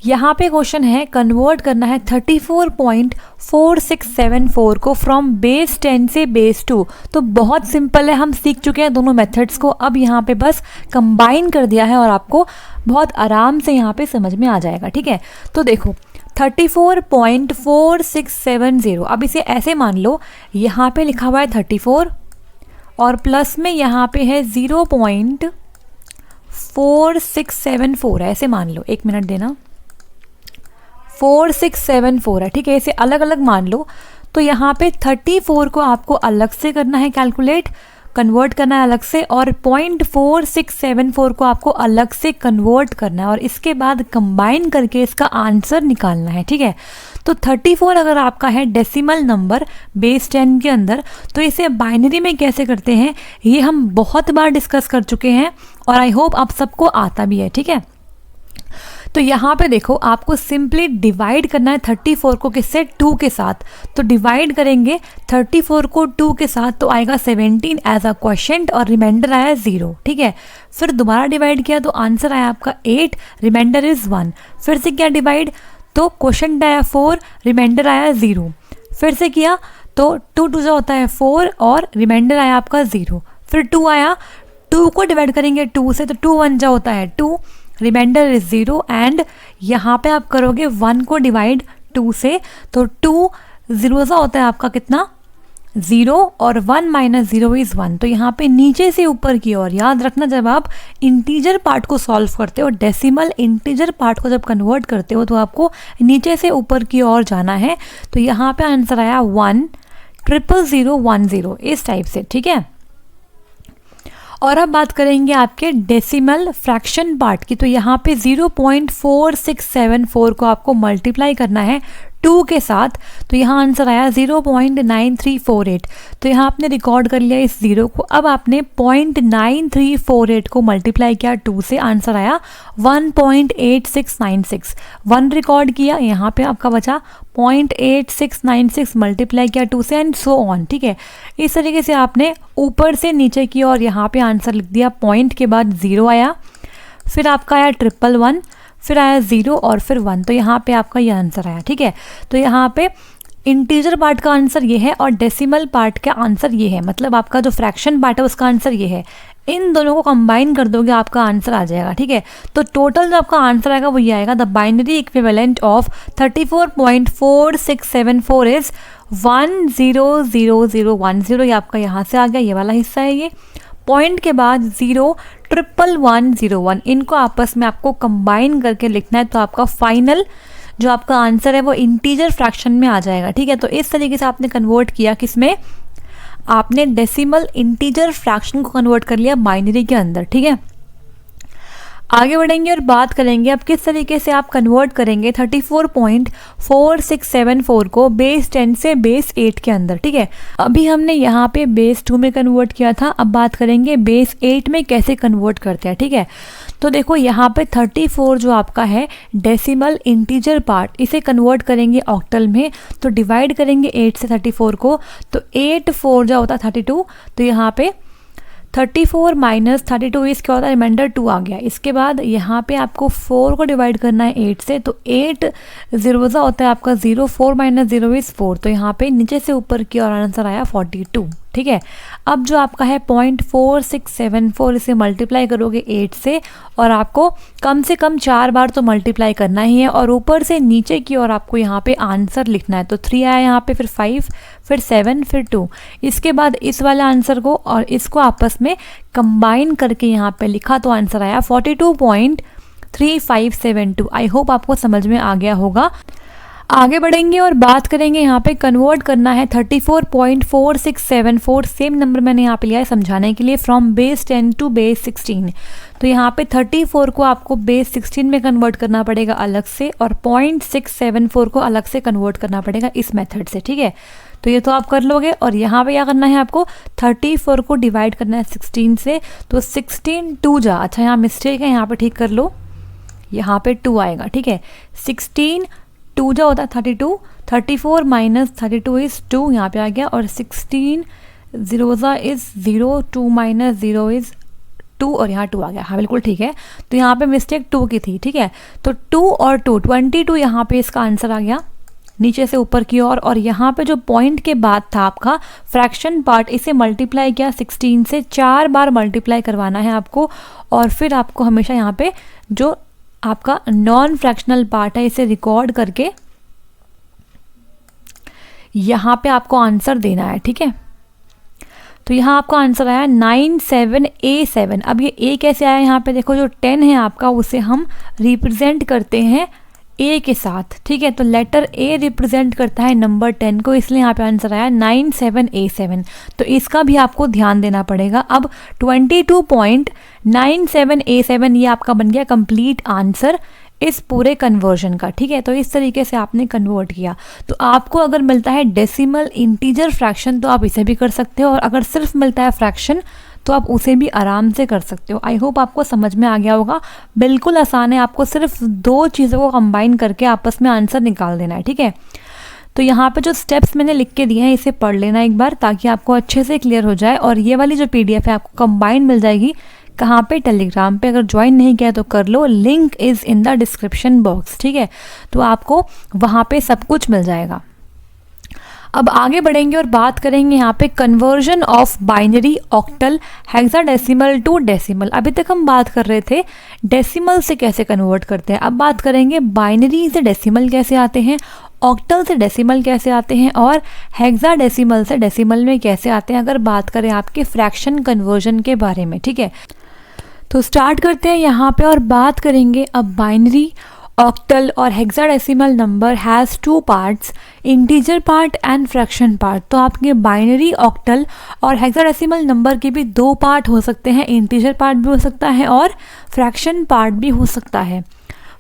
यहाँ पे क्वेश्चन है, कन्वर्ट करना है 34.4674 को फ्रॉम बेस 10 से बेस 2। तो बहुत सिंपल है, हम सीख चुके हैं दोनों मेथड्स को, अब यहाँ पे बस कंबाइन कर दिया है और आपको बहुत आराम से यहाँ पे समझ में आ जाएगा, ठीक है। तो देखो 34.4670, अब इसे ऐसे मान लो, यहाँ पे लिखा हुआ है 34 और प्लस में यहाँ पे है 0.4674, ऐसे मान लो, एक मिनट देना, 4674 है, ठीक है। इसे अलग अलग मान लो। तो यहाँ पे 34 को आपको अलग से करना है कैलकुलेट, कन्वर्ट करना है अलग से, और 0.4674 को आपको अलग से कन्वर्ट करना है और इसके बाद कंबाइन करके इसका आंसर निकालना है, ठीक है। तो 34 अगर आपका है डेसिमल नंबर बेस 10 के अंदर, तो इसे बाइनरी में कैसे करते हैं ये हम बहुत बार डिस्कस कर चुके हैं और आई होप आप सबको आता भी है, ठीक है। तो यहाँ पे देखो आपको सिंपली डिवाइड करना है 34 को किससे, 2 के साथ। तो डिवाइड करेंगे 34 को 2 के साथ तो आएगा 17 एज अ क्वोशिएंट और रिमाइंडर आया 0, ठीक है। फिर दोबारा डिवाइड किया तो आंसर आया आपका 8, रिमाइंडर इज 1। फिर से किया डिवाइड तो क्वोशिएंट आया 4, रिमाइंडर आया 0। फिर से किया तो 2 2 होता है 4 और रिमाइंडर आया आपका 0। फिर 2 आया, 2 को डिवाइड करेंगे 2 से तो 2 1 जा होता है 2, रिमाइंडर इज 0। एंड यहाँ पे आप करोगे 1 को डिवाइड 2 से तो 2 0 सा होता है आपका कितना, 0, और 1 माइनस 0 इज 1। तो यहाँ पे नीचे से ऊपर की ओर, याद रखना जब आप इंटीजर पार्ट को सॉल्व करते हो, डेसिमल इंटीजर पार्ट को जब कन्वर्ट करते हो तो आपको नीचे से ऊपर की ओर जाना है। तो यहाँ पे आंसर आया 1,000,10, इस टाइप से, ठीक है। और अब बात करेंगे आपके डेसिमल फ्रैक्शन पार्ट की। तो यहाँ पे 0.4674 को आपको मल्टीप्लाई करना है 2 के साथ, तो यहाँ आंसर आया 0.9348। तो यहाँ आपने रिकॉर्ड कर लिया इस 0 को। अब आपने 0.9348 को मल्टीप्लाई किया 2 से, आंसर आया 1.8696। 1 रिकॉर्ड किया, यहाँ पे आपका बचा 0.8696 मल्टीप्लाई किया 2 से, एंड सो ऑन, ठीक है। इस तरीके से आपने ऊपर से नीचे की और यहाँ पे आंसर लिख दिया, पॉइंट के बाद 0 आया, फिर आपका आया 111, फिर आया 0 और फिर 1। तो यहाँ पे आपका ये आंसर आया, ठीक है। तो यहाँ पे इंटीजर पार्ट का आंसर ये है और डेसिमल पार्ट का आंसर ये है, मतलब आपका जो फ्रैक्शन पार्ट है उसका आंसर ये है। इन दोनों को कंबाइन कर दोगे आपका आंसर आ जाएगा, ठीक है। तो टोटल जो आपका आंसर आएगा वो ये आएगा, the binary equivalent of 34.4674 is 100010। ये आपका यहाँ से आ गया, ये वाला हिस्सा है ये, पॉइंट के बाद 0,1101, इनको आपस में आपको कंबाइन करके लिखना है तो आपका फाइनल जो आपका आंसर है वो इंटीजर फ्रैक्शन में आ जाएगा, ठीक है। तो इस तरीके से आपने कन्वर्ट किया, किसमें, आपने डेसिमल इंटीजर फ्रैक्शन को कन्वर्ट कर लिया बाइनरी के अंदर, ठीक है। आगे बढ़ेंगे और बात करेंगे अब किस तरीके से आप कन्वर्ट करेंगे 34.4674 को बेस 10 से बेस 8 के अंदर, ठीक है। अभी हमने यहाँ पे बेस 2 में कन्वर्ट किया था, अब बात करेंगे बेस 8 में कैसे कन्वर्ट करते हैं, ठीक है। तो देखो यहाँ पे 34 जो आपका है डेसिमल इंटीजर पार्ट, इसे कन्वर्ट करेंगे ऑक्टल में, तो डिवाइड करेंगे 8 से 34 को, तो 8 4 जो होता है 32। तो यहाँ पे 34 माइनस 32 इस क्या होता है, रिमाइंडर 2 आ गया। इसके बाद यहाँ पे आपको 4 को डिवाइड करना है 8 से, तो 8 जीरोज़ा होता है आपका 0, 4 माइनस 0 इज़ 4, तो यहाँ पे नीचे से ऊपर की और आंसर आया 42, ठीक है। अब जो आपका है 0.4674 इसे मल्टीप्लाई करोगे 8 से, और आपको कम से कम 4 बार तो मल्टीप्लाई करना ही है, और ऊपर से नीचे की और आपको यहाँ पे आंसर लिखना है। तो 3 आया यहाँ पे, फिर 5, फिर 7, फिर 2। इसके बाद इस वाले आंसर को और इसको आपस में कंबाइन करके यहाँ पे लिखा, तो आंसर आया 42.3572। आई होप आपको समझ में आ गया होगा। आगे बढ़ेंगे और बात करेंगे यहाँ पे कन्वर्ट करना है 34.4674, सेम नंबर मैंने यहाँ पे लिया है समझाने के लिए, फ्रॉम बेस 10 टू बेस 16। तो यहाँ पे 34 को आपको बेस 16 में कन्वर्ट करना पड़ेगा अलग से, और 0.674 को अलग से कन्वर्ट करना पड़ेगा इस मेथड से, ठीक है। तो ये तो आप कर लोगे, और यहाँ पे क्या करना है आपको 34 को डिवाइड करना है 16 से, तो 16 2 जा, अच्छा यहाँ मिस्टेक है, यहाँ पे ठीक कर लो, यहाँ पे 2 आएगा, ठीक है। 16 2 जा होता है 32, 34 माइनस 32 इज़ 2, यहाँ पे आ गया, और 16 जीरोज़ा इज़ 0, 2 माइनस 0 इज़ 2, और यहाँ 2 आ गया, हाँ बिल्कुल ठीक है। तो यहाँ पे मिस्टेक 2 की थी, ठीक है। तो 2 और 2 22 यहाँ पे इसका आंसर आ गया नीचे से ऊपर की ओर, और यहाँ पे जो पॉइंट के बाद था आपका फ्रैक्शन पार्ट, इसे मल्टीप्लाई किया 16 से, 4 बार मल्टीप्लाई करवाना है आपको, और फिर आपको हमेशा यहाँ पे जो आपका नॉन फ्रैक्शनल पार्ट है इसे रिकॉर्ड करके यहाँ पे आपको आंसर देना है, ठीक है। तो यहाँ आपका आंसर आया 97A7। अब ये A कैसे आया, यहाँ पे देखो जो 10 है आपका उसे हम रिप्रेजेंट करते हैं A के साथ, ठीक है। तो लेटर A रिप्रेजेंट करता है नंबर 10 को, इसलिए यहाँ पे आंसर आया 97A7। तो इसका भी आपको ध्यान देना पड़ेगा। अब 22.97A7 ये आपका बन गया कंप्लीट आंसर इस पूरे कन्वर्जन का, ठीक है। तो इस तरीके से आपने कन्वर्ट किया। तो आपको अगर मिलता है डेसिमल इंटीजर फ्रैक्शन तो आप इसे भी कर सकते हो, और अगर सिर्फ मिलता है फ्रैक्शन तो आप उसे भी आराम से कर सकते हो। आई होप आपको समझ में आ गया होगा। बिल्कुल आसान है, आपको सिर्फ 2 चीज़ों को कंबाइन करके आपस में आंसर निकाल देना है, ठीक है। तो यहाँ पे जो स्टेप्स मैंने लिख के दिए हैं इसे पढ़ लेना एक बार, ताकि आपको अच्छे से क्लियर हो जाए। और ये वाली जो PDF है आपको कंबाइन मिल जाएगी, कहाँ पे, टेलीग्राम पे। अगर ज्वाइन नहीं किया तो कर लो, link is in the description box, ठीक है। तो आपको वहाँ पे सब कुछ मिल जाएगा। अब आगे बढ़ेंगे और बात करेंगे यहाँ पे conversion of binary, octal, hexadecimal to decimal. अभी तक हम बात कर रहे थे डेसिमल से कैसे कन्वर्ट करते हैं, अब बात करेंगे बाइनरी से डेसिमल कैसे आते हैं, ऑक्टल से डेसिमल कैसे आते हैं, और हेक्साडेसिमल से डेसिमल में कैसे आते हैं, अगर बात करें आपके फ्रैक्शन कन्वर्जन के बारे में, ठीक है। तो स्टार्ट करते हैं यहाँ पे और बात करेंगे अब बाइनरी, ऑक्टल और hexadecimal number has 2 parts, integer part and fraction part. तो आपके बाइनरी, ऑक्टल और हेक्साडेसिमल नंबर के भी 2 पार्ट हो सकते हैं, इंटीजर पार्ट भी हो सकता है और फ्रैक्शन पार्ट भी हो सकता है।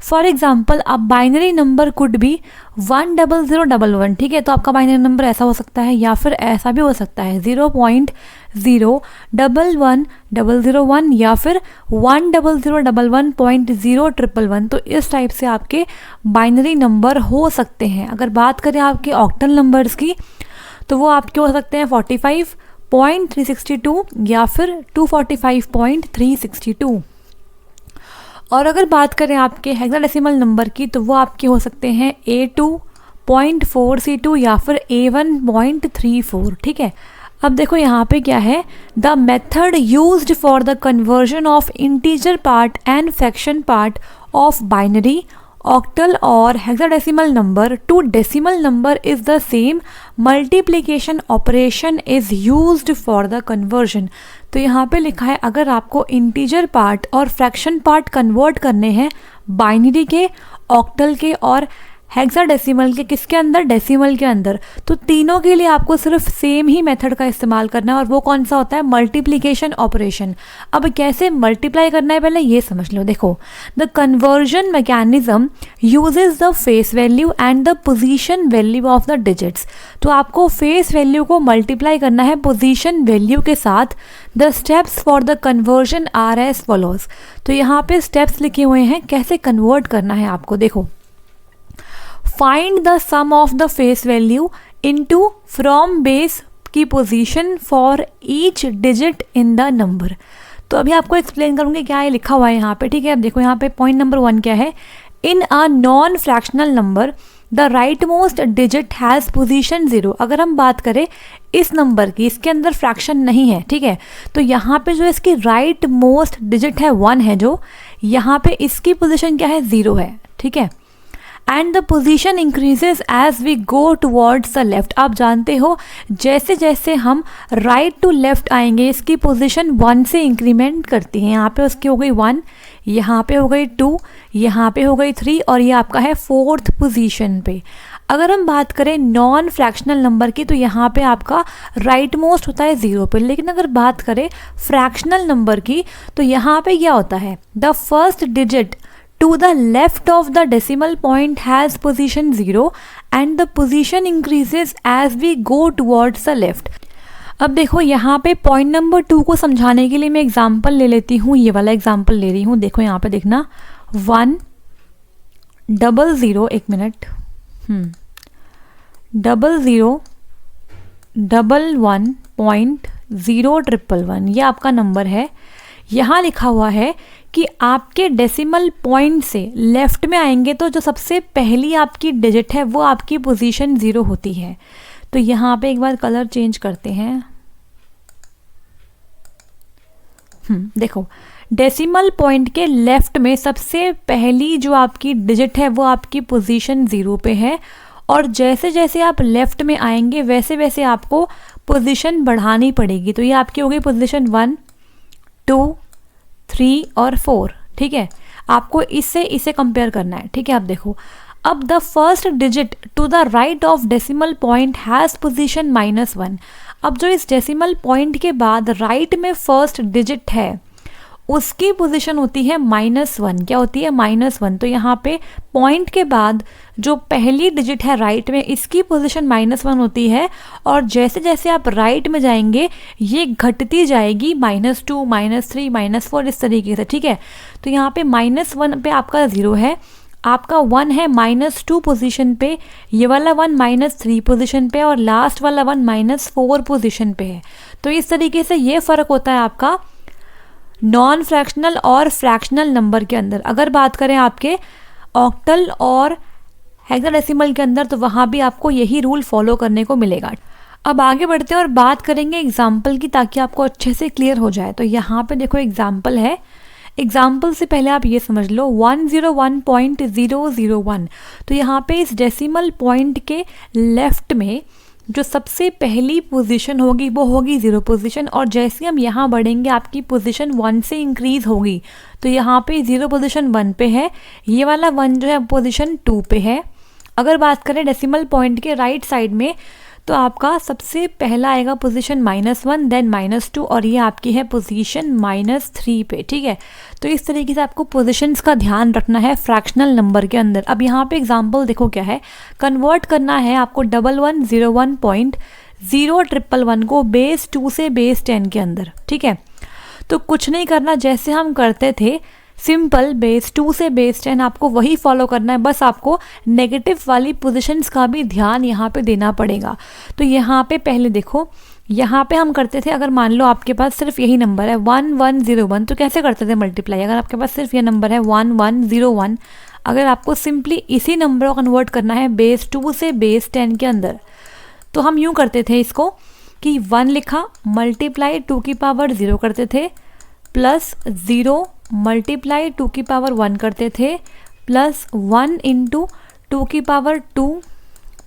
फॉर एग्जाम्पल अब बाइनरी नंबर कुड भी 10011, ठीक है। तो आपका बाइनरी नंबर ऐसा हो सकता है, या फिर ऐसा भी हो सकता है 0.011101, या फिर 10011.0111। तो इस टाइप से आपके बाइनरी नंबर हो सकते हैं। अगर बात करें आपके ऑक्टल नंबर्स की तो वो आपके हो सकते हैं 45.362 या फिर 245.362। और अगर बात करें आपके हेक्साडेसिमल नंबर की तो वो आपके हो सकते हैं A2.4C2 या फिर A1.34, ठीक है। अब देखो यहाँ पे क्या है, the method used for the conversion of integer part and fraction part of binary, octal और hexadecimal number to decimal number is the same, multiplication operation is used for the conversion. तो यहाँ पे लिखा है अगर आपको इंटीजर पार्ट और fraction part convert करने हैं बाइनरी के, ऑक्टल के और हेक्साडेसिमल के, किसके अंदर, डेसिमल के अंदर, तो तीनों के लिए आपको सिर्फ सेम ही मेथड का इस्तेमाल करना है, और वो कौन सा होता है, मल्टीप्लिकेशन ऑपरेशन। अब कैसे मल्टीप्लाई करना है पहले ये समझ लो। देखो, the conversion mechanism uses the face value and the position value of the digits. तो आपको फेस वैल्यू को मल्टीप्लाई करना है पोजीशन वैल्यू के साथ। The steps for the conversion are as follows. तो यहाँ पे स्टेप्स लिखे हुए हैं कैसे कन्वर्ट करना है आपको। देखो, find the sum of the face value into from base की position for each digit in the number. तो अभी आपको एक्सप्लेन करूँगी क्या ये लिखा हुआ है यहाँ पे, ठीक है। अब देखो यहाँ पे पॉइंट नंबर 1 क्या है, in a non fractional number the rightmost digit has position 0। अगर हम बात करें इस नंबर की, इसके अंदर फ्रैक्शन नहीं है, ठीक है, तो यहाँ पे जो इसकी राइट मोस्ट डिजिट है 1 है, जो यहाँ पे इसकी पोजीशन क्या है 0 है, ठीक है। And the position increases as we go towards the left. आप जानते हो जैसे जैसे हम राइट टू लेफ्ट आएंगे इसकी पोजीशन 1 से इंक्रीमेंट करती है। यहाँ पे उसकी हो गई 1, यहाँ पे हो गई 2, यहाँ पे हो गई 3 और ये आपका है 4th पोजीशन पे। अगर हम बात करें नॉन फ्रैक्शनल नंबर की तो यहाँ पे आपका राइट मोस्ट होता है 0 पे, लेकिन अगर बात करें फ्रैक्शनल नंबर की तो यहाँ पे क्या होता है, the first digit to the left of the decimal point has position 0 and the position increases as we go towards the left। अब देखो यहाँ पे पॉइंट नंबर 2 को समझाने के लिए मैं एग्जाम्पल ले लेती हूँ, ये वाला एग्जाम्पल ले रही हूँ। देखो यहाँ पे देखना 100, एक मिनट, 0011.0111 ये आपका नंबर है। यहाँ लिखा हुआ है कि आपके डेसिमल पॉइंट से लेफ्ट में आएंगे तो जो सबसे पहली आपकी डिजिट है वो आपकी पोजीशन 0 होती है। तो यहाँ पे एक बार कलर चेंज करते हैं। देखो डेसिमल पॉइंट के लेफ्ट में सबसे पहली जो आपकी डिजिट है वो आपकी पोजीशन 0 पे है, और जैसे जैसे आप लेफ्ट में आएंगे वैसे वैसे आपको पोजीशन बढ़ानी पड़ेगी। तो ये आपकी हो गई पोजीशन 1, 2, 3 और 4, ठीक है। आपको इससे इसे कंपेयर करना है, ठीक है। आप देखो अब the first digit to the right of decimal point has position -1। अब जो इस डेसिमल पॉइंट के बाद राइट में फर्स्ट डिजिट है उसकी पोजीशन होती है -1। क्या होती है, -1। तो यहाँ पे पॉइंट के बाद जो पहली डिजिट है राइट में इसकी पोजीशन -1 होती है, और जैसे जैसे आप राइट में जाएंगे ये घटती जाएगी -2, -3, -4 इस तरीके से, ठीक है। तो यहाँ पे -1 पे आपका 0 है, आपका 1 है -2 पोजीशन पे, ये वाला 1 -3 पोजीशन पे और लास्ट वाला 1 -4 पोजीशन पे है। तो इस तरीके से ये फ़र्क होता है आपका नॉन फ्रैक्शनल और फ्रैक्शनल नंबर के अंदर। अगर बात करें आपके ऑक्टल और हेक्साडेसिमल के अंदर तो वहाँ भी आपको यही रूल फॉलो करने को मिलेगा। अब आगे बढ़ते हैं और बात करेंगे एग्जाम्पल की, ताकि आपको अच्छे से क्लियर हो जाए। तो यहाँ पे देखो एग्जाम्पल है, एग्जाम्पल से पहले आप ये समझ लो 101.001। तो यहाँ पे इस डेसिमल पॉइंट के लेफ्ट में जो सबसे पहली पोजीशन होगी वो होगी 0 पोजीशन, और जैसे हम यहाँ बढ़ेंगे आपकी पोजीशन 1 से इंक्रीज होगी। तो यहाँ पे 0 पोजीशन 1 पे है, ये वाला 1 जो है पोजीशन 2 पे है। अगर बात करें डेसिमल पॉइंट के राइट साइड में तो आपका सबसे पहला आएगा पोजीशन -1, देन -2 और ये आपकी है पोजीशन -3 पे, ठीक है। तो इस तरीके से आपको पोजीशंस का ध्यान रखना है फ्रैक्शनल नंबर के अंदर। अब यहाँ पे एग्जांपल देखो क्या है, कन्वर्ट करना है आपको 1101.011 को बेस 2 से बेस 10 के अंदर, ठीक है। तो कुछ नहीं करना, जैसे हम करते थे सिंपल बेस 2 से बेस 10 आपको वही फॉलो करना है, बस आपको नेगेटिव वाली पोजीशंस का भी ध्यान यहाँ पे देना पड़ेगा। तो यहाँ पे पहले देखो, यहाँ पे हम करते थे, अगर मान लो आपके पास सिर्फ यही नंबर है 1101 तो कैसे करते थे मल्टीप्लाई। अगर आपके पास सिर्फ ये नंबर है 1101, अगर आपको सिंपली इसी नंबर को कन्वर्ट करना है बेस 2 से बेस 10 के अंदर तो हम यूँ करते थे इसको कि 1 लिखा मल्टीप्लाई 2 की पावर 0 करते थे, प्लस 0 मल्टीप्लाई 2 की पावर 1 करते थे, प्लस 1 इंटू 2 की पावर 2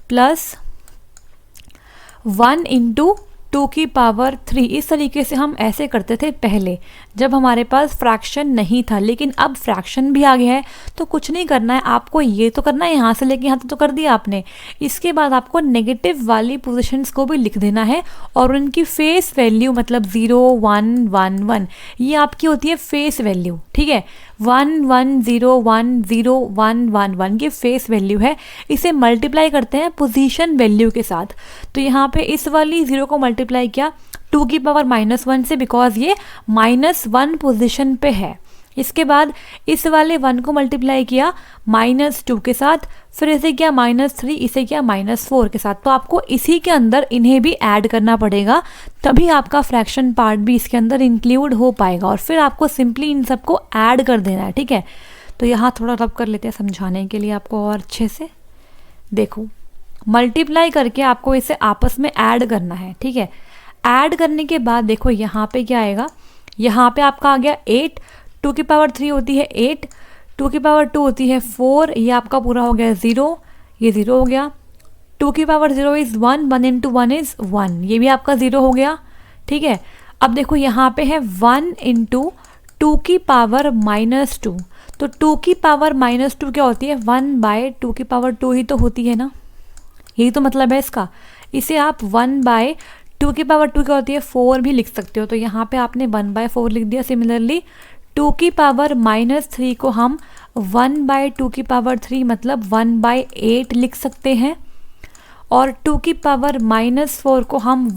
प्लस 1 इंटू 2 की पावर 3। इस तरीके से हम ऐसे करते थे पहले जब हमारे पास फ्रैक्शन नहीं था। लेकिन अब फ्रैक्शन भी आ गया है तो कुछ नहीं करना है, आपको ये तो करना है, यहाँ से लेके यहाँ तक तो कर दिया आपने। इसके बाद आपको नेगेटिव वाली पोजीशंस को भी लिख देना है और उनकी फेस वैल्यू मतलब 0 1 1 1 ये आपकी होती है फेस वैल्यू, ठीक है। 1 1 0 1 0 1 1 1 ये फेस वैल्यू है। इसे मल्टीप्लाई करते हैं पोजीशन वैल्यू के साथ। तो यहाँ पे इस वाली 0 को मल्टीप्लाई किया 2 की पावर -1 से, बिकॉज ये -1 पोजीशन पे है। इसके बाद इस वाले 1 को मल्टीप्लाई किया -2 के साथ, फिर इसे किया -3, इसे किया -4 के साथ। तो आपको इसी के अंदर इन्हें भी ऐड करना पड़ेगा, तभी आपका फ्रैक्शन पार्ट भी इसके अंदर इंक्लूड हो पाएगा। और फिर आपको सिंपली इन सबको ऐड कर देना है, ठीक है। तो यहाँ थोड़ा रब कर लेते हैं समझाने के लिए आपको और अच्छे से। देखो, मल्टीप्लाई करके आपको इसे आपस में ऐड करना है, ठीक है। ऐड करने के बाद देखो यहाँ पे क्या आएगा, यहाँ पे आपका आ गया 8, 2 की पावर 3 होती है 8, 2 की पावर 2 होती है 4, ये आपका पूरा हो गया 0, ये 0 हो गया। 2 की पावर 0 इज़ 1, 1 इंटू 1 इज़ 1, ये भी आपका 0 हो गया, ठीक है। अब देखो यहाँ पे है 1 इंटू 2 की पावर -2, तो 2 की पावर -2 क्या होती है, 1/2 की पावर 2 ही तो होती है ना, यही तो मतलब है इसका। इसे आप 1/2 की पावर 2 क्या होती है 4 भी लिख सकते हो, तो यहाँ पे आपने 1/4 लिख दिया। सिमिलरली 2 की पावर -3 को हम 1/2 की पावर 3 मतलब 1/8 लिख सकते हैं, और 2 की पावर -4 को हम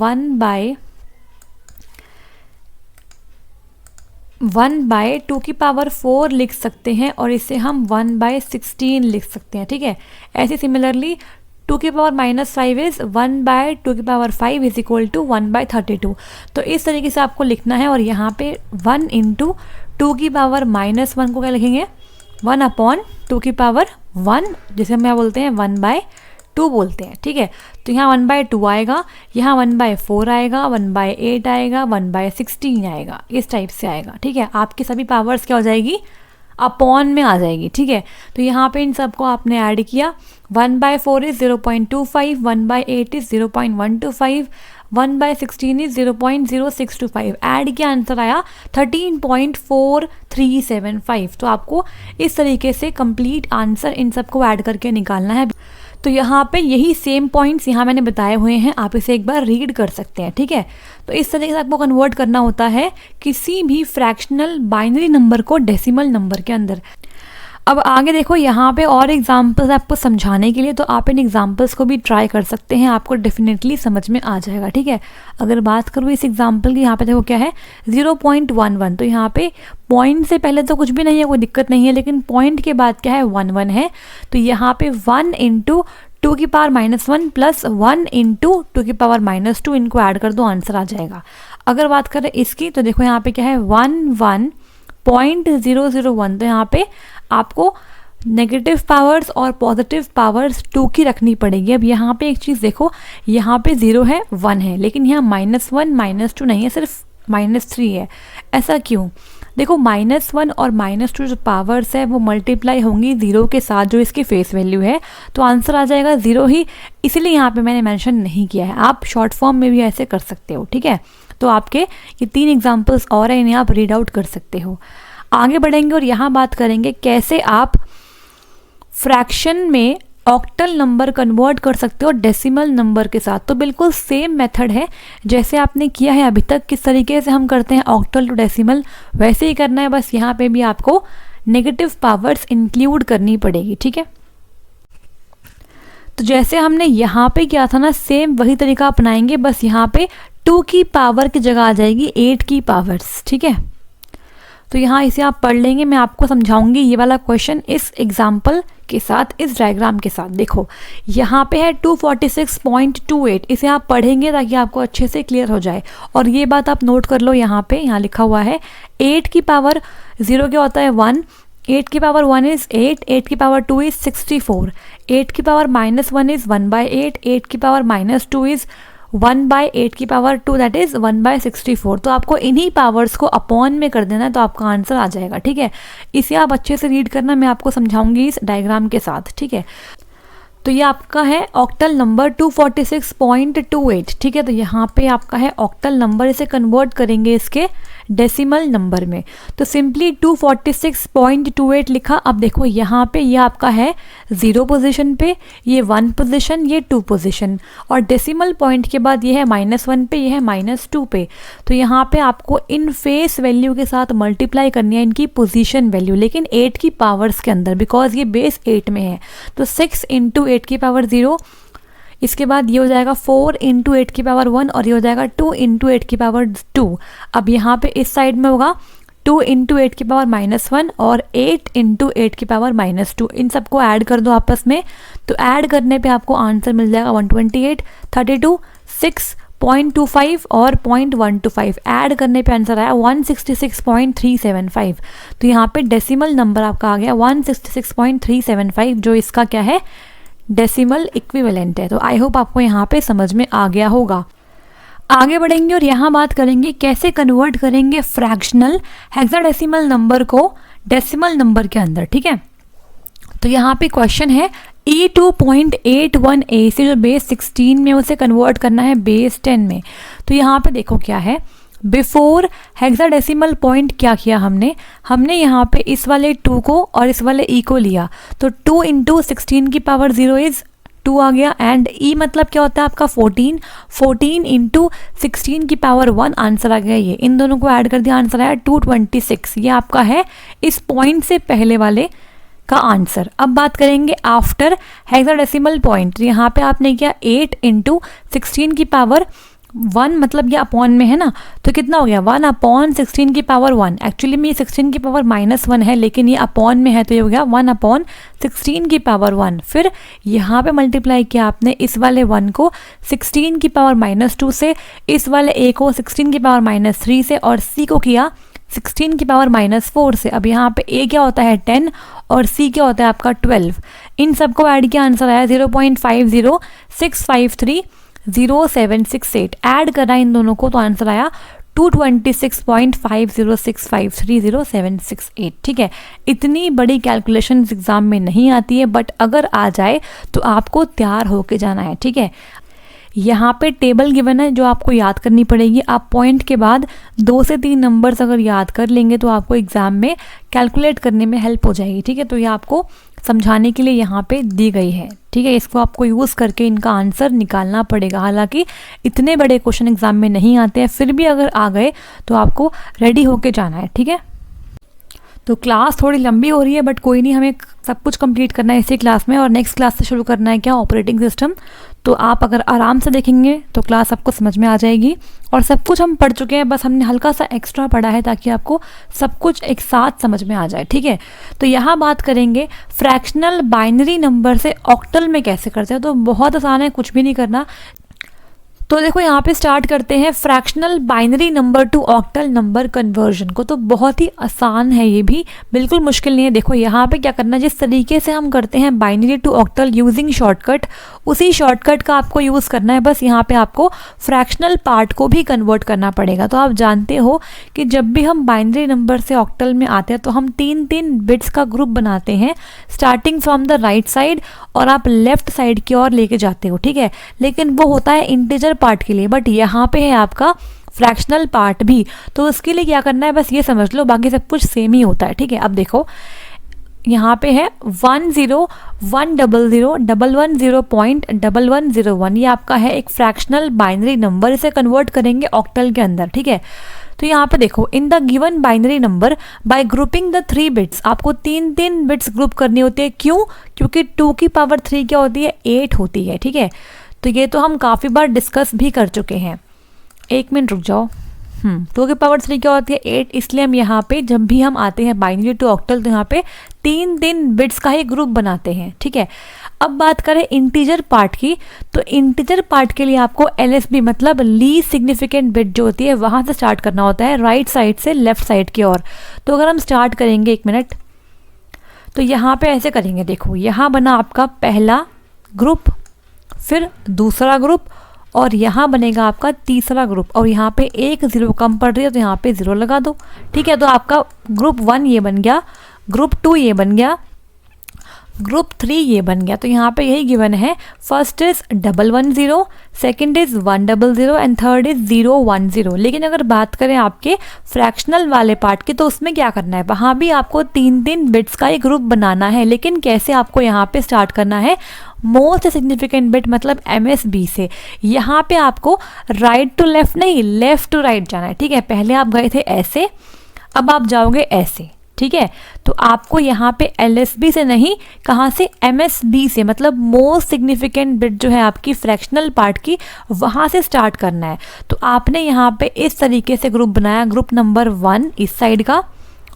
1/2 की पावर 4 लिख सकते हैं, और इसे हम 1/16 लिख सकते हैं, ठीक है। ऐसे सिमिलरली 2 की पावर -5 इज़ 1/2 की पावर 5 इज इक्वल टू 1/32। तो इस तरीके से आपको लिखना है। और यहाँ पे 1 इंटू 2 की पावर -1 को क्या लिखेंगे, 1/2 की पावर 1, जिसे हम क्या बोलते हैं 1/2 बोलते हैं, ठीक है। तो यहाँ 1/2 आएगा, यहाँ 1/4 आएगा, 1/8 आएगा, 1/16 आएगा, इस टाइप से आएगा, ठीक है। आपकी सभी पावर्स क्या हो जाएगी, अपॉन में आ जाएगी, ठीक है। तो यहाँ पे इन सबको आपने ऐड किया, 1/4 इज़ 0.25, 1/8 इज़ 0.125, 1/16 इज़ 0.0625, ऐड किया, आंसर आया 13.4375। तो आपको इस तरीके से कंप्लीट आंसर इन सबको ऐड करके निकालना है। तो यहाँ पे यही सेम पॉइंट्स यहाँ मैंने बताए हुए हैं, आप इसे एक बार रीड कर सकते हैं, ठीक है। तो इस तरीके से आपको कन्वर्ट करना होता है किसी भी फ्रैक्शनल बाइनरी नंबर को डेसिमल नंबर के अंदर। अब आगे देखो, यहाँ पे और एग्जांपल्स आपको समझाने के लिए, तो आप इन एग्जांपल्स को भी ट्राई कर सकते हैं, आपको डेफिनेटली समझ में आ जाएगा, ठीक है। अगर बात करूँ इस एग्जांपल की, यहाँ पे देखो क्या है 0.11, तो यहाँ पे पॉइंट से पहले तो कुछ भी नहीं है, कोई दिक्कत नहीं है, लेकिन पॉइंट के बाद क्या है 1 है। तो यहाँ पे 1 इंटू 2 की पावर -1 प्लस 1 इंटू 2 की पावर -2, इनको ऐड कर दो, आंसर आ जाएगा। अगर बात करें इसकी, तो देखो यहाँ पे क्या है 11.001, तो यहाँ पे आपको नेगेटिव पावर्स और पॉजिटिव पावर्स 2 की रखनी पड़ेगी। अब यहाँ पे एक चीज़ देखो, यहाँ पे 0 है 1 है, लेकिन यहाँ -1 -2 नहीं है, सिर्फ -3 है। ऐसा क्यों? देखो, -1 और -2 जो पावर्स है वो मल्टीप्लाई होंगी 0 के साथ, जो इसकी फेस वैल्यू है, तो आंसर आ जाएगा 0 ही। इसलिए यहाँ पे मैंने मेंशन नहीं किया है, आप शॉर्ट फॉर्म में भी ऐसे कर सकते हो, ठीक है। तो आपके ये 3 एग्जाम्पल्स और हैं, इन्हें आप रीड आउट कर सकते हो। आगे बढ़ेंगे और यहाँ बात करेंगे कैसे आप फ्रैक्शन में ऑक्टल नंबर कन्वर्ट कर सकते हो डेसिमल नंबर के साथ। तो बिल्कुल सेम मेथड है जैसे आपने किया है अभी तक, किस तरीके से हम करते हैं ऑक्टल टू डेसिमल, वैसे ही करना है, बस यहाँ पे भी आपको नेगेटिव पावर्स इंक्लूड करनी पड़ेगी, ठीक है। तो जैसे हमने यहाँ पे किया था ना, सेम वही तरीका अपनाएंगे, बस यहाँ पे 2 की पावर की जगह आ जाएगी 8 की पावर्स, ठीक है। तो यहाँ इसे आप पढ़ लेंगे, मैं आपको समझाऊंगी ये वाला क्वेश्चन इस एग्जाम्पल के साथ, इस डायग्राम के साथ। देखो, यहाँ पे है 246.28, इसे आप पढ़ेंगे ताकि आपको अच्छे से क्लियर हो जाए। और ये बात आप नोट कर लो, यहाँ पे यहाँ लिखा हुआ है 8 की पावर 0 क्या होता है 1, 8 की पावर 1 इज़ 8, 8 की पावर 2 इज़ 64, 8 की पावर -1 इज़ 1/8, 8 की पावर -2 इज़ 1/8 की पावर 2, दैट इज़ 1/64। तो आपको इन्हीं पावर्स को अपॉन में कर देना है, तो आपका आंसर आ जाएगा, ठीक है। इसे आप अच्छे से रीड करना, मैं आपको समझाऊंगी इस डायग्राम के साथ, ठीक है। तो ये आपका है ऑक्टल नंबर 246.28, ठीक है। तो यहाँ पे आपका है ऑक्टल नंबर, इसे कन्वर्ट करेंगे इसके डेसिमल नंबर में, तो सिंपली 246.28 लिखा। अब देखो यहाँ पे ये आपका है 0 पोजीशन पे, ये 1 पोजीशन, ये 2 पोजीशन, और डेसिमल पॉइंट के बाद ये है -1 पे, ये है -2 पे। तो यहाँ पे आपको इन फेस वैल्यू के साथ मल्टीप्लाई करनी है इनकी पोजीशन वैल्यू, लेकिन 8 की पावर्स के अंदर, बिकॉज ये बेस 8 में है। तो 6 इंटू 8 की पावर 0, इसके बाद ये हो जाएगा 4 इंटू 8 की पावर 1, और ये हो जाएगा 2 इंटू 8 की पावर 2। अब यहाँ पे इस साइड में होगा 2 इंटू 8 की पावर -1 और 8 इंटू 8 की पावर -2, इन सबको ऐड कर दो आपस में। तो ऐड करने पे आपको आंसर मिल जाएगा 128, 32, 6.25 और 0.125। ऐड करने पे आंसर आया 166.375। तो यहाँ पे डेसिमल नंबर आपका आ गया 166.375, जो इसका क्या है, डेसिमल इक्विवेलेंट है। तो आई होप आपको यहाँ पे समझ में आ गया होगा। आगे बढ़ेंगे और यहाँ बात करेंगे कैसे कन्वर्ट करेंगे फ्रैक्शनल हेक्साडेसिमल नंबर को डेसिमल नंबर के अंदर, ठीक है। तो यहाँ पे क्वेश्चन है E2.81A से जो बेस 16 में उसे कन्वर्ट करना है बेस 10 में। तो यहाँ पे देखो क्या है, बिफोर हेक्साडेसिमल पॉइंट क्या किया हमने यहाँ पे इस वाले 2 को और इस वाले E को लिया। तो 2 इंटू 16 की पावर 0 इज 2 आ गया, एंड E मतलब क्या होता है आपका 14 इंटू 16 की पावर 1, आंसर आ गया ये। इन दोनों को ऐड कर दिया, आंसर आया 226। ये आपका है इस पॉइंट से पहले वाले का आंसर। अब बात करेंगे आफ्टर हेक्साडेसिमल पॉइंट। यहाँ पे आपने किया 8 इंटू 16 की पावर 1, मतलब ये अपॉन में है ना, तो कितना हो गया 1 अपॉन 16 की पावर 1। एक्चुअली में ये 16 की पावर -1 है, लेकिन ये अपॉन में है तो ये हो गया 1 अपॉन 16 की पावर 1। फिर यहाँ पे मल्टीप्लाई किया आपने इस वाले 1 को 16 की पावर -2 से, इस वाले A को 16 की पावर -3 से, और C को किया 16 की पावर -4 से। अब यहाँ पे A क्या होता है 10 और C क्या होता है आपका 12। इन सबको ऐड किया, आंसर आया 0.506530768। ऐड करा इन दोनों को तो आंसर आया 226.506530768, ठीक है। इतनी बड़ी कैलकुलेशन एग्जाम में नहीं आती है, बट अगर आ जाए तो आपको तैयार होके जाना है, ठीक है। यहाँ पे टेबल गिवन है जो आपको याद करनी पड़ेगी। आप पॉइंट के बाद 2 से 3 नंबर्स अगर याद कर लेंगे तो आपको एग्जाम में कैलकुलेट करने में हेल्प हो जाएगी, ठीक है। तो ये आपको समझाने के लिए यहाँ पे दी गई है, ठीक है। इसको आपको यूज़ करके इनका आंसर निकालना पड़ेगा। हालांकि इतने बड़े क्वेश्चन एग्जाम में नहीं आते हैं, फिर भी अगर आ गए तो आपको रेडी होके जाना है, ठीक है। तो क्लास थोड़ी लंबी हो रही है, बट कोई नहीं, हमें सब कुछ कंप्लीट करना है इसी क्लास में, और नेक्स्ट क्लास से शुरू करना है क्या, ऑपरेटिंग सिस्टम। तो आप अगर आराम से देखेंगे तो क्लास आपको समझ में आ जाएगी। और सब कुछ हम पढ़ चुके हैं, बस हमने हल्का सा एक्स्ट्रा पढ़ा है ताकि आपको सब कुछ एक साथ समझ में आ जाए, ठीक है। तो यहाँ बात करेंगे फ्रैक्शनल बाइनरी नंबर से ऑक्टल में कैसे करते हैं। तो बहुत आसान है, कुछ भी नहीं करना। तो देखो यहाँ पे स्टार्ट करते हैं fractional binary number two octal number conversion को। तो बहुत ही आसान है, ये भी बिल्कुल मुश्किल नहीं है। देखो यहाँ पे क्या करना है, जिस तरीके से हम करते हैं binary to octal using shortcut, उसी शॉर्टकट का आपको यूज़ करना है। बस यहाँ पे आपको फ्रैक्शनल पार्ट को भी कन्वर्ट करना पड़ेगा। तो आप जानते हो कि जब भी हम बाइनरी नंबर से ऑक्टल में आते हैं तो हम 3-3 बिट्स का ग्रुप बनाते हैं, starting from the right side और आप लेफ्ट साइड की ओर लेके जाते हो, ठीक है। लेकिन वो होता है इंटीजर पार्ट के लिए, बट यहाँ पे है आपका फ्रैक्शनल पार्ट भी। तो उसके लिए क्या करना है, बस ये समझ लो, बाकी सब कुछ सेम ही होता है, ठीक है। अब देखो यहाँ पे है 101001101 ये आपका है एक फ्रैक्शनल बाइनरी नंबर, इसे कन्वर्ट करेंगे ऑक्टल के अंदर, ठीक है। तो यहाँ पे देखो, in the given binary number by grouping the 3 bits, आपको 3-3 बिट्स ग्रुप करनी होती है। क्यों? क्योंकि 2 की पावर 3 क्या होती है, 8 होती है, ठीक है। तो ये तो हम काफ़ी बार डिस्कस भी कर चुके हैं। 1 मिनट रुक जाओ। 2 की पावर 3 क्या होती है, 8। इसलिए हम यहाँ पे जब भी हम आते हैं बाइनरी टू ऑक्टल तो यहाँ पे 3-3 बिट्स का ही ग्रुप बनाते हैं, ठीक है। अब बात करें इंटीजर पार्ट की, तो इंटीजर पार्ट के लिए आपको LSB मतलब लीस्ट सिग्निफिकेंट बिट जो होती है वहाँ से स्टार्ट करना होता है, राइट साइड से लेफ्ट साइड की ओर। तो अगर हम स्टार्ट करेंगे, 1 मिनट, तो यहाँ पे ऐसे करेंगे। देखो यहाँ बना आपका पहला ग्रुप, फिर दूसरा ग्रुप, और यहाँ बनेगा आपका तीसरा ग्रुप, और यहाँ पे एक 0 कम पड़ रही है तो यहाँ पे 0 लगा दो, ठीक है। तो आपका ग्रुप 1 ये बन गया, ग्रुप 2 ये बन गया, ग्रुप 3 ये बन गया। तो यहाँ पे यही गिवन है, first is 110, second is 100 and third is 010। लेकिन अगर बात करें आपके फ्रैक्शनल वाले पार्ट की, तो उसमें क्या करना है, वहाँ भी आपको 3-3 बिट्स का एक ग्रुप बनाना है। लेकिन कैसे, आपको यहाँ पे स्टार्ट करना है मोस्ट सिग्निफिकेंट बिट मतलब MSB से। यहाँ पे आपको राइट टू लेफ्ट नहीं, लेफ्ट टू राइट जाना है, ठीक है। पहले आप गए थे ऐसे, अब आप जाओगे ऐसे, ठीक है। तो आपको यहाँ पे LSB से नहीं, कहाँ से, MSB से, मतलब मोस्ट सिग्निफिकेंट बिट जो है आपकी फ्रैक्शनल पार्ट की, वहाँ से स्टार्ट करना है। तो आपने यहाँ पे इस तरीके से ग्रुप बनाया, ग्रुप नंबर 1 इस साइड का,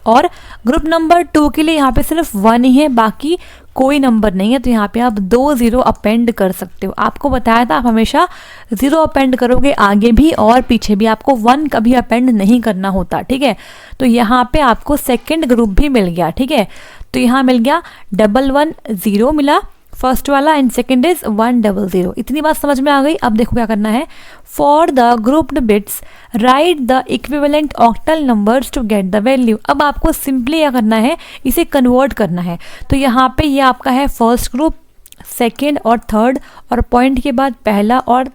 और ग्रुप नंबर 2 के लिए यहाँ पे सिर्फ 1 ही है, बाकी कोई नंबर नहीं है। तो यहाँ पे आप 2 0 अपेंड कर सकते हो। आपको बताया था आप हमेशा 0 अपेंड करोगे, आगे भी और पीछे भी, आपको 1 कभी अपेंड नहीं करना होता, ठीक है। तो यहाँ पे आपको सेकंड ग्रुप भी मिल गया, ठीक है। तो यहाँ मिल गया 1 1 0 मिला फर्स्ट वाला, एंड सेकंड इज 1 0 0। इतनी बात समझ में आ गई। अब देखो क्या करना है, for the grouped bits write the equivalent octal numbers to get the value. अब आपको सिंपली क्या करना है, इसे कन्वर्ट करना है। तो यहाँ पे ये आपका है फर्स्ट ग्रुप, सेकेंड और थर्ड, और पॉइंट के बाद पहला और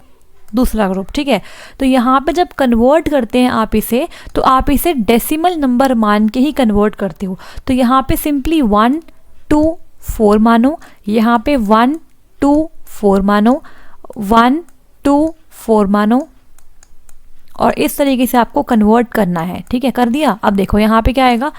दूसरा ग्रुप, ठीक है। तो यहाँ पे जब कन्वर्ट करते हैं आप इसे, तो आप इसे डेसिमल नंबर मान के ही कन्वर्ट करते हो। तो यहाँ पे सिंपली 1 2 4 मानो, यहाँ पे 1 2 4 मानो, 1 2 4 मानो, और इस तरीके से आपको कन्वर्ट करना है, ठीक है। कर दिया। अब देखो यहाँ पे क्या आएगा,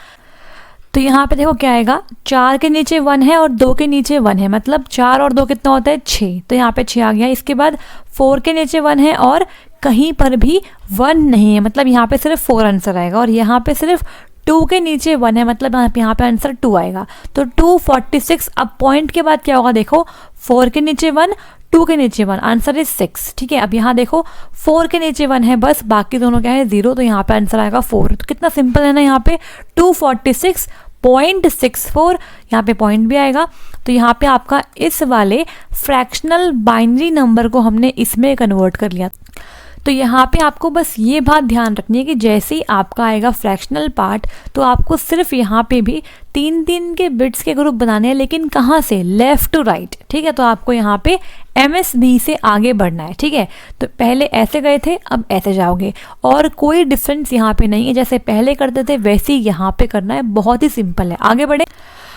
तो यहाँ पे देखो क्या आएगा, 4 के नीचे 1 है और 2 के नीचे 1 है, मतलब 4 और 2 कितना होता है, 6। तो यहाँ पे 6 आ गया। इसके बाद 4 के नीचे 1 है और कहीं पर भी 1 नहीं है, मतलब यहाँ पे सिर्फ 4 आंसर आएगा, और यहाँ पे सिर्फ 2 के नीचे 1 है, मतलब यहाँ पे आंसर 2 आएगा। तो 246। अब पॉइंट के बाद क्या होगा, देखो 4 के नीचे 1, 2 के नीचे 1, आंसर इज 6, ठीक है। अब यहाँ देखो 4 के नीचे 1 है बस, बाकी दोनों क्या है 0, तो यहाँ पे आंसर आएगा 4। तो कितना सिंपल है ना, यहाँ पे 246.64, यहाँ पे पॉइंट भी आएगा। तो यहाँ पे आपका इस वाले फ्रैक्शनल बाइनरी नंबर को हमने इसमें कन्वर्ट कर लिया। तो यहाँ पे आपको बस ये बात ध्यान रखनी है कि जैसे ही आपका आएगा फ्रैक्शनल पार्ट, तो आपको सिर्फ यहाँ पे भी 3 के बिट्स के ग्रुप बनाने हैं, लेकिन कहाँ से, लेफ्ट टू राइट, ठीक है। तो आपको यहाँ पे MSB से आगे बढ़ना है, ठीक है। तो पहले ऐसे गए थे, अब ऐसे जाओगे, और कोई डिफरेंस यहाँ पे नहीं है, जैसे पहले करते थे वैसे ही यहाँ पे करना है, बहुत ही सिंपल है। आगे बढ़े,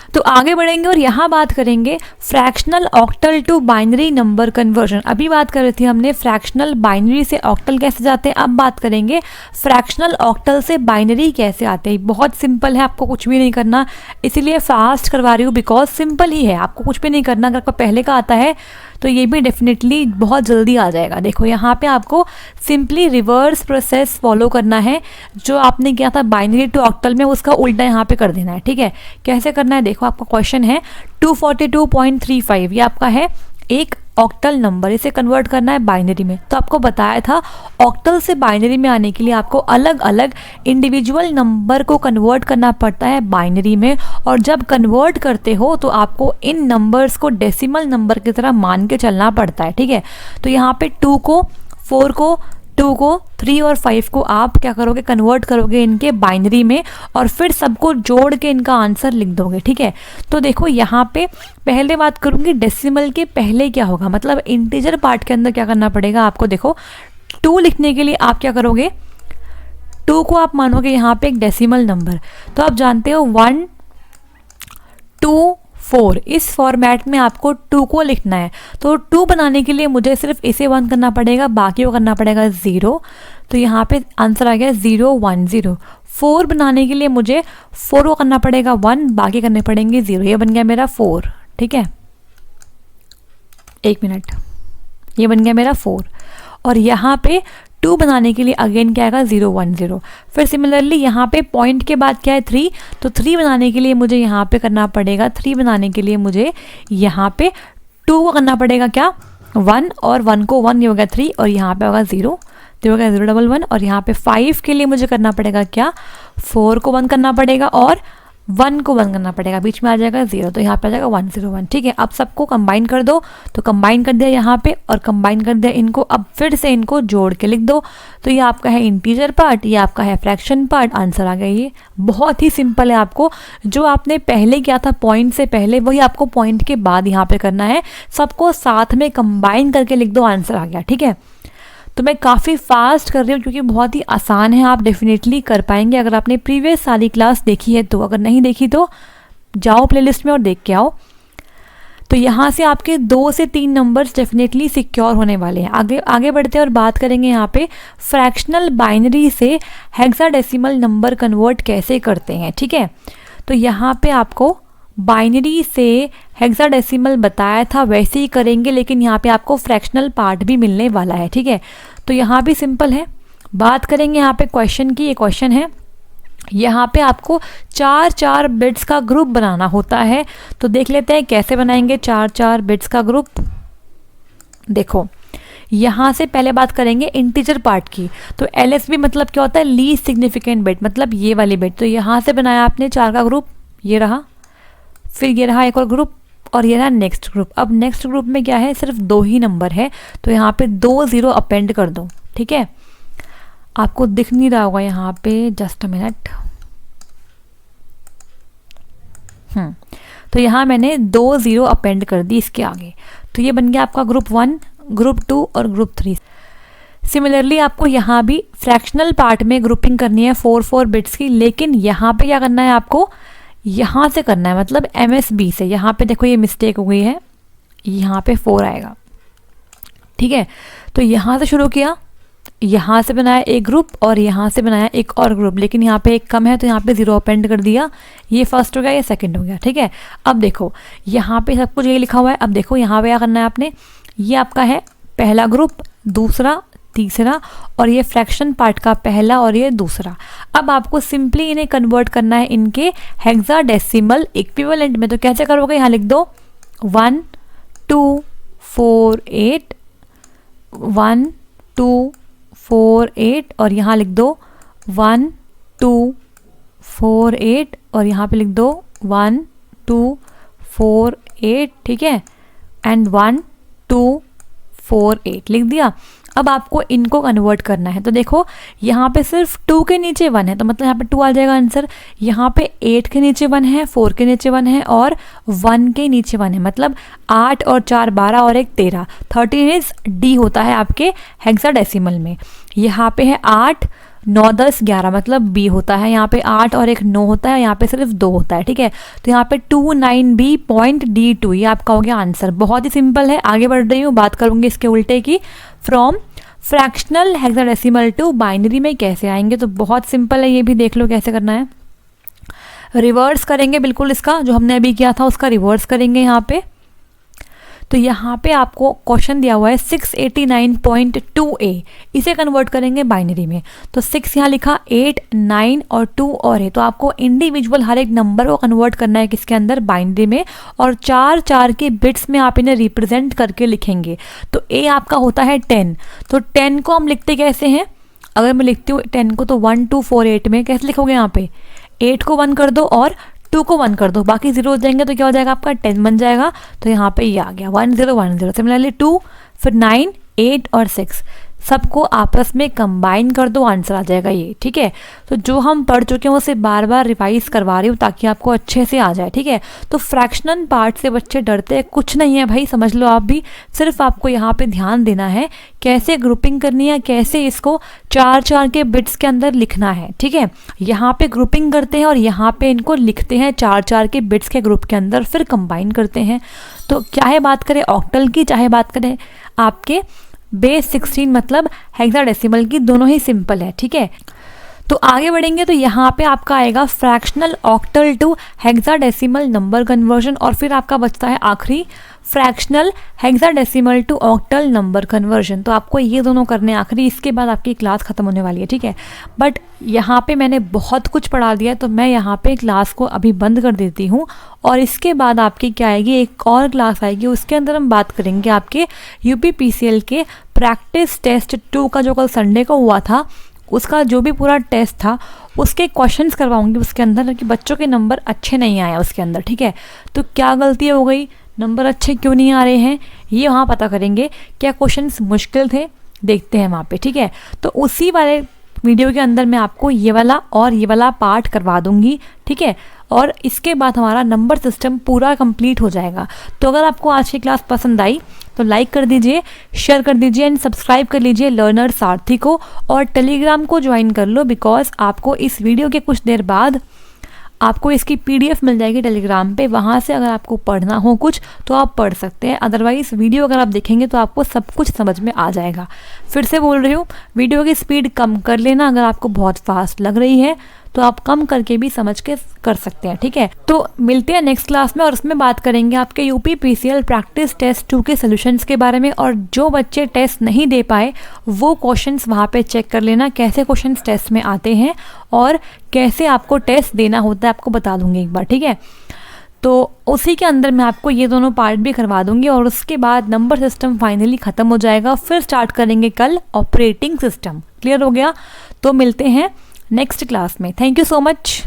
तो आगे बढ़ेंगे और यहाँ बात करेंगे fractional octal to binary number conversion. अभी बात कर रही थी हमने फ्रैक्शनल बाइनरी से ऑक्टल कैसे जाते हैं, अब बात करेंगे फ्रैक्शनल ऑक्टल से बाइनरी कैसे आते हैं। बहुत सिंपल है, आपको कुछ भी नहीं करना, इसीलिए फास्ट करवा रही हूँ, बिकॉज सिंपल ही है, आपको कुछ भी नहीं करना। अगर आपको पहले का आता है तो ये भी डेफिनेटली बहुत जल्दी आ जाएगा। देखो यहाँ पे आपको सिंपली रिवर्स प्रोसेस फॉलो करना है, जो आपने किया था बाइनरी टू ऑक्टल में, उसका उल्टा यहाँ पे कर देना है, ठीक है। कैसे करना है, देखो आपका क्वेश्चन है 242.35, ये आपका है एक ऑक्टल नंबर, इसे कन्वर्ट करना है बाइनरी में। तो आपको बताया था ऑक्टल से बाइनरी में आने के लिए आपको अलग अलग इंडिविजुअल नंबर को कन्वर्ट करना पड़ता है बाइनरी में, और जब कन्वर्ट करते हो तो आपको इन नंबर्स को डेसिमल नंबर की तरह मान के चलना पड़ता है, ठीक है। तो यहाँ पे 2 को 4 को 2 को 3 और 5 को आप क्या करोगे, कन्वर्ट करोगे इनके बाइनरी में, और फिर सबको जोड़ के इनका आंसर लिख दोगे, ठीक है। तो देखो यहाँ पे पहले बात करूँगी डेसिमल के पहले क्या होगा, मतलब इंटीजर पार्ट के अंदर क्या करना पड़ेगा आपको। देखो 2 लिखने के लिए आप क्या करोगे, 2 को आप मानोगे यहाँ पे एक डेसिमल नंबर, तो आप जानते हो 1 2 4, इस फॉर्मेट में आपको 2 को लिखना है। तो 2 बनाने के लिए मुझे सिर्फ इसे 1 करना पड़ेगा, बाकी को करना पड़ेगा 0। तो यहाँ पे आंसर आ गया 0 1 0। 4 बनाने के लिए मुझे 4 को करना पड़ेगा 1, बाकी करने पड़ेंगे 0। ये बन गया मेरा 4, ठीक है। 1 मिनट, ये बन गया मेरा 4। और यहाँ पे 2 बनाने के लिए अगेन क्या आएगा, 0 1 0। फिर सिमिलरली यहाँ पे पॉइंट के बाद क्या है 3, तो 3 बनाने के लिए मुझे यहाँ पे करना पड़ेगा, 3 बनाने के लिए मुझे यहाँ पे 2 को करना पड़ेगा क्या, 1, और 1 को 1, ये हो गया 3, और यहाँ पे होगा 0, तो हो गया 0 1 1। और यहाँ पे 5 के लिए मुझे करना पड़ेगा क्या, 4 को 1 करना पड़ेगा और 1 को 1 करना पड़ेगा, बीच में आ जाएगा 0, तो यहाँ पे आ जाएगा 1 0 1, ठीक है। अब सबको कंबाइन कर दो, तो कंबाइन कर दिया यहाँ पे और कंबाइन कर दिया इनको, अब फिर से इनको जोड़ के लिख दो। तो ये आपका है इंटीजर पार्ट, ये आपका है फ्रैक्शन पार्ट, आंसर आ गया। ये बहुत ही सिंपल है, आपको जो आपने पहले किया था पॉइंट से पहले, वही आपको पॉइंट के बाद यहाँ पे करना है। सबको साथ में कंबाइन करके लिख दो, आंसर आ गया, ठीक है। तो मैं काफ़ी फास्ट कर रही हूँ क्योंकि बहुत ही आसान है, आप डेफिनेटली कर पाएंगे अगर आपने प्रीवियस सारी क्लास देखी है तो। अगर नहीं देखी तो जाओ प्लेलिस्ट में और देख के आओ। तो यहाँ से आपके 2 से 3 नंबर्स डेफिनेटली सिक्योर होने वाले हैं। आगे बढ़ते हैं और बात करेंगे यहाँ पे फ्रैक्शनल बाइनरी से हेक्साडेसिमल नंबर कन्वर्ट कैसे करते हैं, ठीक है। तो यहाँ पे आपको बाइनरी से हेक्साडेसिमल बताया था वैसे ही करेंगे, लेकिन यहाँ पे आपको फ्रैक्शनल पार्ट भी मिलने वाला है, ठीक है। तो यहाँ भी सिंपल है। बात करेंगे यहाँ पे क्वेश्चन की। ये क्वेश्चन है, यहाँ पे आपको 4 बिट्स का ग्रुप बनाना होता है। तो देख लेते हैं कैसे बनाएंगे 4 बिट्स का ग्रुप। देखो, यहाँ से पहले बात करेंगे इंटीजर पार्ट की। तो LSB मतलब क्या होता है, लीस्ट सिग्निफिकेंट बिट, मतलब ये वाली बिट। तो यहाँ से बनाया आपने 4 का ग्रुप, ये रहा, फिर ये रहा एक और ग्रुप, और ये रहा नेक्स्ट ग्रुप। अब नेक्स्ट ग्रुप में क्या है, सिर्फ 2 ही नंबर है, तो यहाँ पे 2 0 अपेंड कर दो, ठीक है। आपको दिख नहीं रहा होगा यहाँ पे, जस्ट अ मिनट। तो यहाँ मैंने 2 0 अपेंड कर दी इसके आगे। तो ये बन गया आपका ग्रुप 1, ग्रुप 2 और ग्रुप 3। सिमिलरली आपको यहाँ भी फ्रैक्शनल पार्ट में ग्रुपिंग करनी है 4 बिट्स की, लेकिन यहाँ पे क्या करना है, आपको यहाँ से करना है, मतलब MSB से। यहाँ पे देखो ये मिस्टेक हो गई है, यहाँ पे 4 आएगा, ठीक है। तो यहाँ से शुरू किया, यहाँ से बनाया एक ग्रुप और यहाँ से बनाया एक और ग्रुप, लेकिन यहाँ पे एक कम है तो यहाँ पे 0 अपेंड कर दिया। ये फर्स्ट हो गया, ये सेकंड हो गया, ठीक है। अब देखो यहाँ पे सब कुछ ये लिखा हुआ है। अब देखो यहाँ पे क्या करना है आपने, ये आपका है पहला ग्रुप, दूसरा, तीसरा, और ये फ्रैक्शन पार्ट का पहला और ये दूसरा। अब आपको सिंपली इन्हें कन्वर्ट करना है इनके हेक्साडेसिमल इक्विवेलेंट में। तो कैसे करोगे, यहाँ लिख दो 1 2 4 8, 1 2 4 8, और यहाँ लिख दो 1 2 4 8, और यहाँ पे लिख दो 1 2 4 8, ठीक है, एंड 1 2 4 8 लिख दिया। अब आपको इनको कन्वर्ट करना है। तो देखो यहाँ पे सिर्फ 2 के नीचे 1 है, तो मतलब यहाँ पे 2 आ जाएगा आंसर। यहाँ पे 8 के नीचे 1 है, 4 के नीचे 1 है और 1 के नीचे 1 है, मतलब 8 और 4 12 और 1 13। 13 इज D होता है आपके हेक्साडेसिमल में। यहाँ पे है 8 9 10 11, मतलब B होता है। यहाँ पे 8 और 1 9 होता है, यहाँ पे सिर्फ 2 होता है, ठीक है। तो यहाँ पे 29B.D2 ये आपका हो गया आंसर। बहुत ही सिंपल है। आगे बढ़ रही हूँ, बात करूँगी इसके उल्टे की, from fractional hexadecimal to binary में कैसे आएंगे। तो बहुत सिंपल है, ये भी देख लो कैसे करना है। रिवर्स करेंगे बिल्कुल, इसका जो हमने अभी किया था उसका रिवर्स करेंगे यहाँ पे। तो यहाँ पे आपको क्वेश्चन दिया हुआ है 689.2a, इसे कन्वर्ट करेंगे बाइनरी में। तो 6 यहाँ लिखा, 8 9 और 2 और है, तो आपको इंडिविजुअल हर एक नंबर को कन्वर्ट करना है किसके अंदर, बाइनरी में। और 4 के बिट्स में आप इन्हें रिप्रेजेंट करके लिखेंगे। तो a आपका होता है 10, तो 10 को हम लिखते कैसे हैं, अगर मैं लिखती हूँ 10 को तो 1 2 4 8 में कैसे लिखोगे, यहाँ पे 8 को 1 कर दो और 2 को 1 कर दो, बाकी 0 हो जाएंगे, तो क्या हो जाएगा आपका 10 बन जाएगा। तो यहाँ पे ये आ गया 1 0 1 0। सिमिलरली 2, फिर 9 8 और 6 सबको आपस में कंबाइन कर दो, आंसर आ जाएगा ये, ठीक है। तो जो हम पढ़ चुके हैं उसे बार बार रिवाइज करवा रही हूँ ताकि आपको अच्छे से आ जाए, ठीक है। तो फ्रैक्शनल पार्ट से बच्चे डरते हैं, कुछ नहीं है भाई, समझ लो आप भी। सिर्फ आपको यहाँ पे ध्यान देना है कैसे ग्रुपिंग करनी है, कैसे इसको 4 के बिट्स के अंदर लिखना है, ठीक है। यहाँ पे ग्रुपिंग करते हैं और यहाँ पे इनको लिखते हैं 4 के बिट्स के ग्रुप के अंदर, फिर कंबाइन करते हैं। तो चाहे बात करें ऑक्टल की, चाहे बात करें आपके बेस 16 मतलब हेक्साडेसिमल की, दोनों ही सिंपल है, ठीक है। तो आगे बढ़ेंगे तो यहाँ पे आपका आएगा fractional octal to hexadecimal number conversion, और फिर आपका बचता है आखिरी fractional hexadecimal to octal number conversion. तो आपको ये दोनों करने आखिरी, इसके बाद आपकी क्लास खत्म होने वाली है, ठीक है। बट यहाँ पे मैंने बहुत कुछ पढ़ा दिया है, तो मैं यहाँ पे क्लास को अभी बंद कर देती हूँ, और इसके बाद आपकी क्या आएगी, एक और क्लास आएगी, उसके अंदर हम बात करेंगे आपके UPPCL के प्रैक्टिस टेस्ट 2 का जो कल संडे को हुआ था, उसका जो भी पूरा टेस्ट था उसके क्वेश्चंस करवाऊंगी उसके अंदर, कि बच्चों के नंबर अच्छे नहीं आए उसके अंदर, ठीक है। तो क्या गलती हो गई, नंबर अच्छे क्यों नहीं आ रहे हैं, ये वहाँ पता करेंगे। क्या क्वेश्चंस मुश्किल थे, देखते हैं वहाँ पे, ठीक है। तो उसी वाले वीडियो के अंदर मैं आपको ये वाला और ये वाला पार्ट करवा दूंगी, ठीक है। और इसके बाद हमारा नंबर सिस्टम पूरा कंप्लीट हो जाएगा। तो अगर आपको आज की क्लास पसंद आई तो लाइक कर दीजिए, शेयर कर दीजिए एंड सब्सक्राइब कर लीजिए लर्नर सारथी को, और टेलीग्राम को ज्वाइन कर लो, बिकॉज आपको इस वीडियो के कुछ देर बाद आपको इसकी PDF मिल जाएगी टेलीग्राम पे। वहाँ से अगर आपको पढ़ना हो कुछ तो आप पढ़ सकते हैं, अदरवाइज़ वीडियो अगर आप देखेंगे तो आपको सब कुछ समझ में आ जाएगा। फिर से बोल रही हूँ, वीडियो की स्पीड कम कर लेना अगर आपको बहुत फास्ट लग रही है तो आप कम करके भी समझ के कर सकते हैं, ठीक है। तो मिलते हैं नेक्स्ट क्लास में और उसमें बात करेंगे आपके यूपी पीसीएल प्रैक्टिस टेस्ट 2 के सॉल्यूशंस के बारे में। और जो बच्चे टेस्ट नहीं दे पाए वो क्वेश्चंस वहाँ पे चेक कर लेना, कैसे क्वेश्चंस टेस्ट में आते हैं और कैसे आपको टेस्ट देना होता है, आपको बता दूंगी एक बार, ठीक है। तो उसी के अंदर मैं आपको ये दोनों पार्ट भी करवा दूंगी और उसके बाद नंबर सिस्टम फाइनली ख़त्म हो जाएगा। फिर स्टार्ट करेंगे कल ऑपरेटिंग सिस्टम। क्लियर हो गया? तो मिलते हैं नेक्स्ट क्लास में। Thank you so much.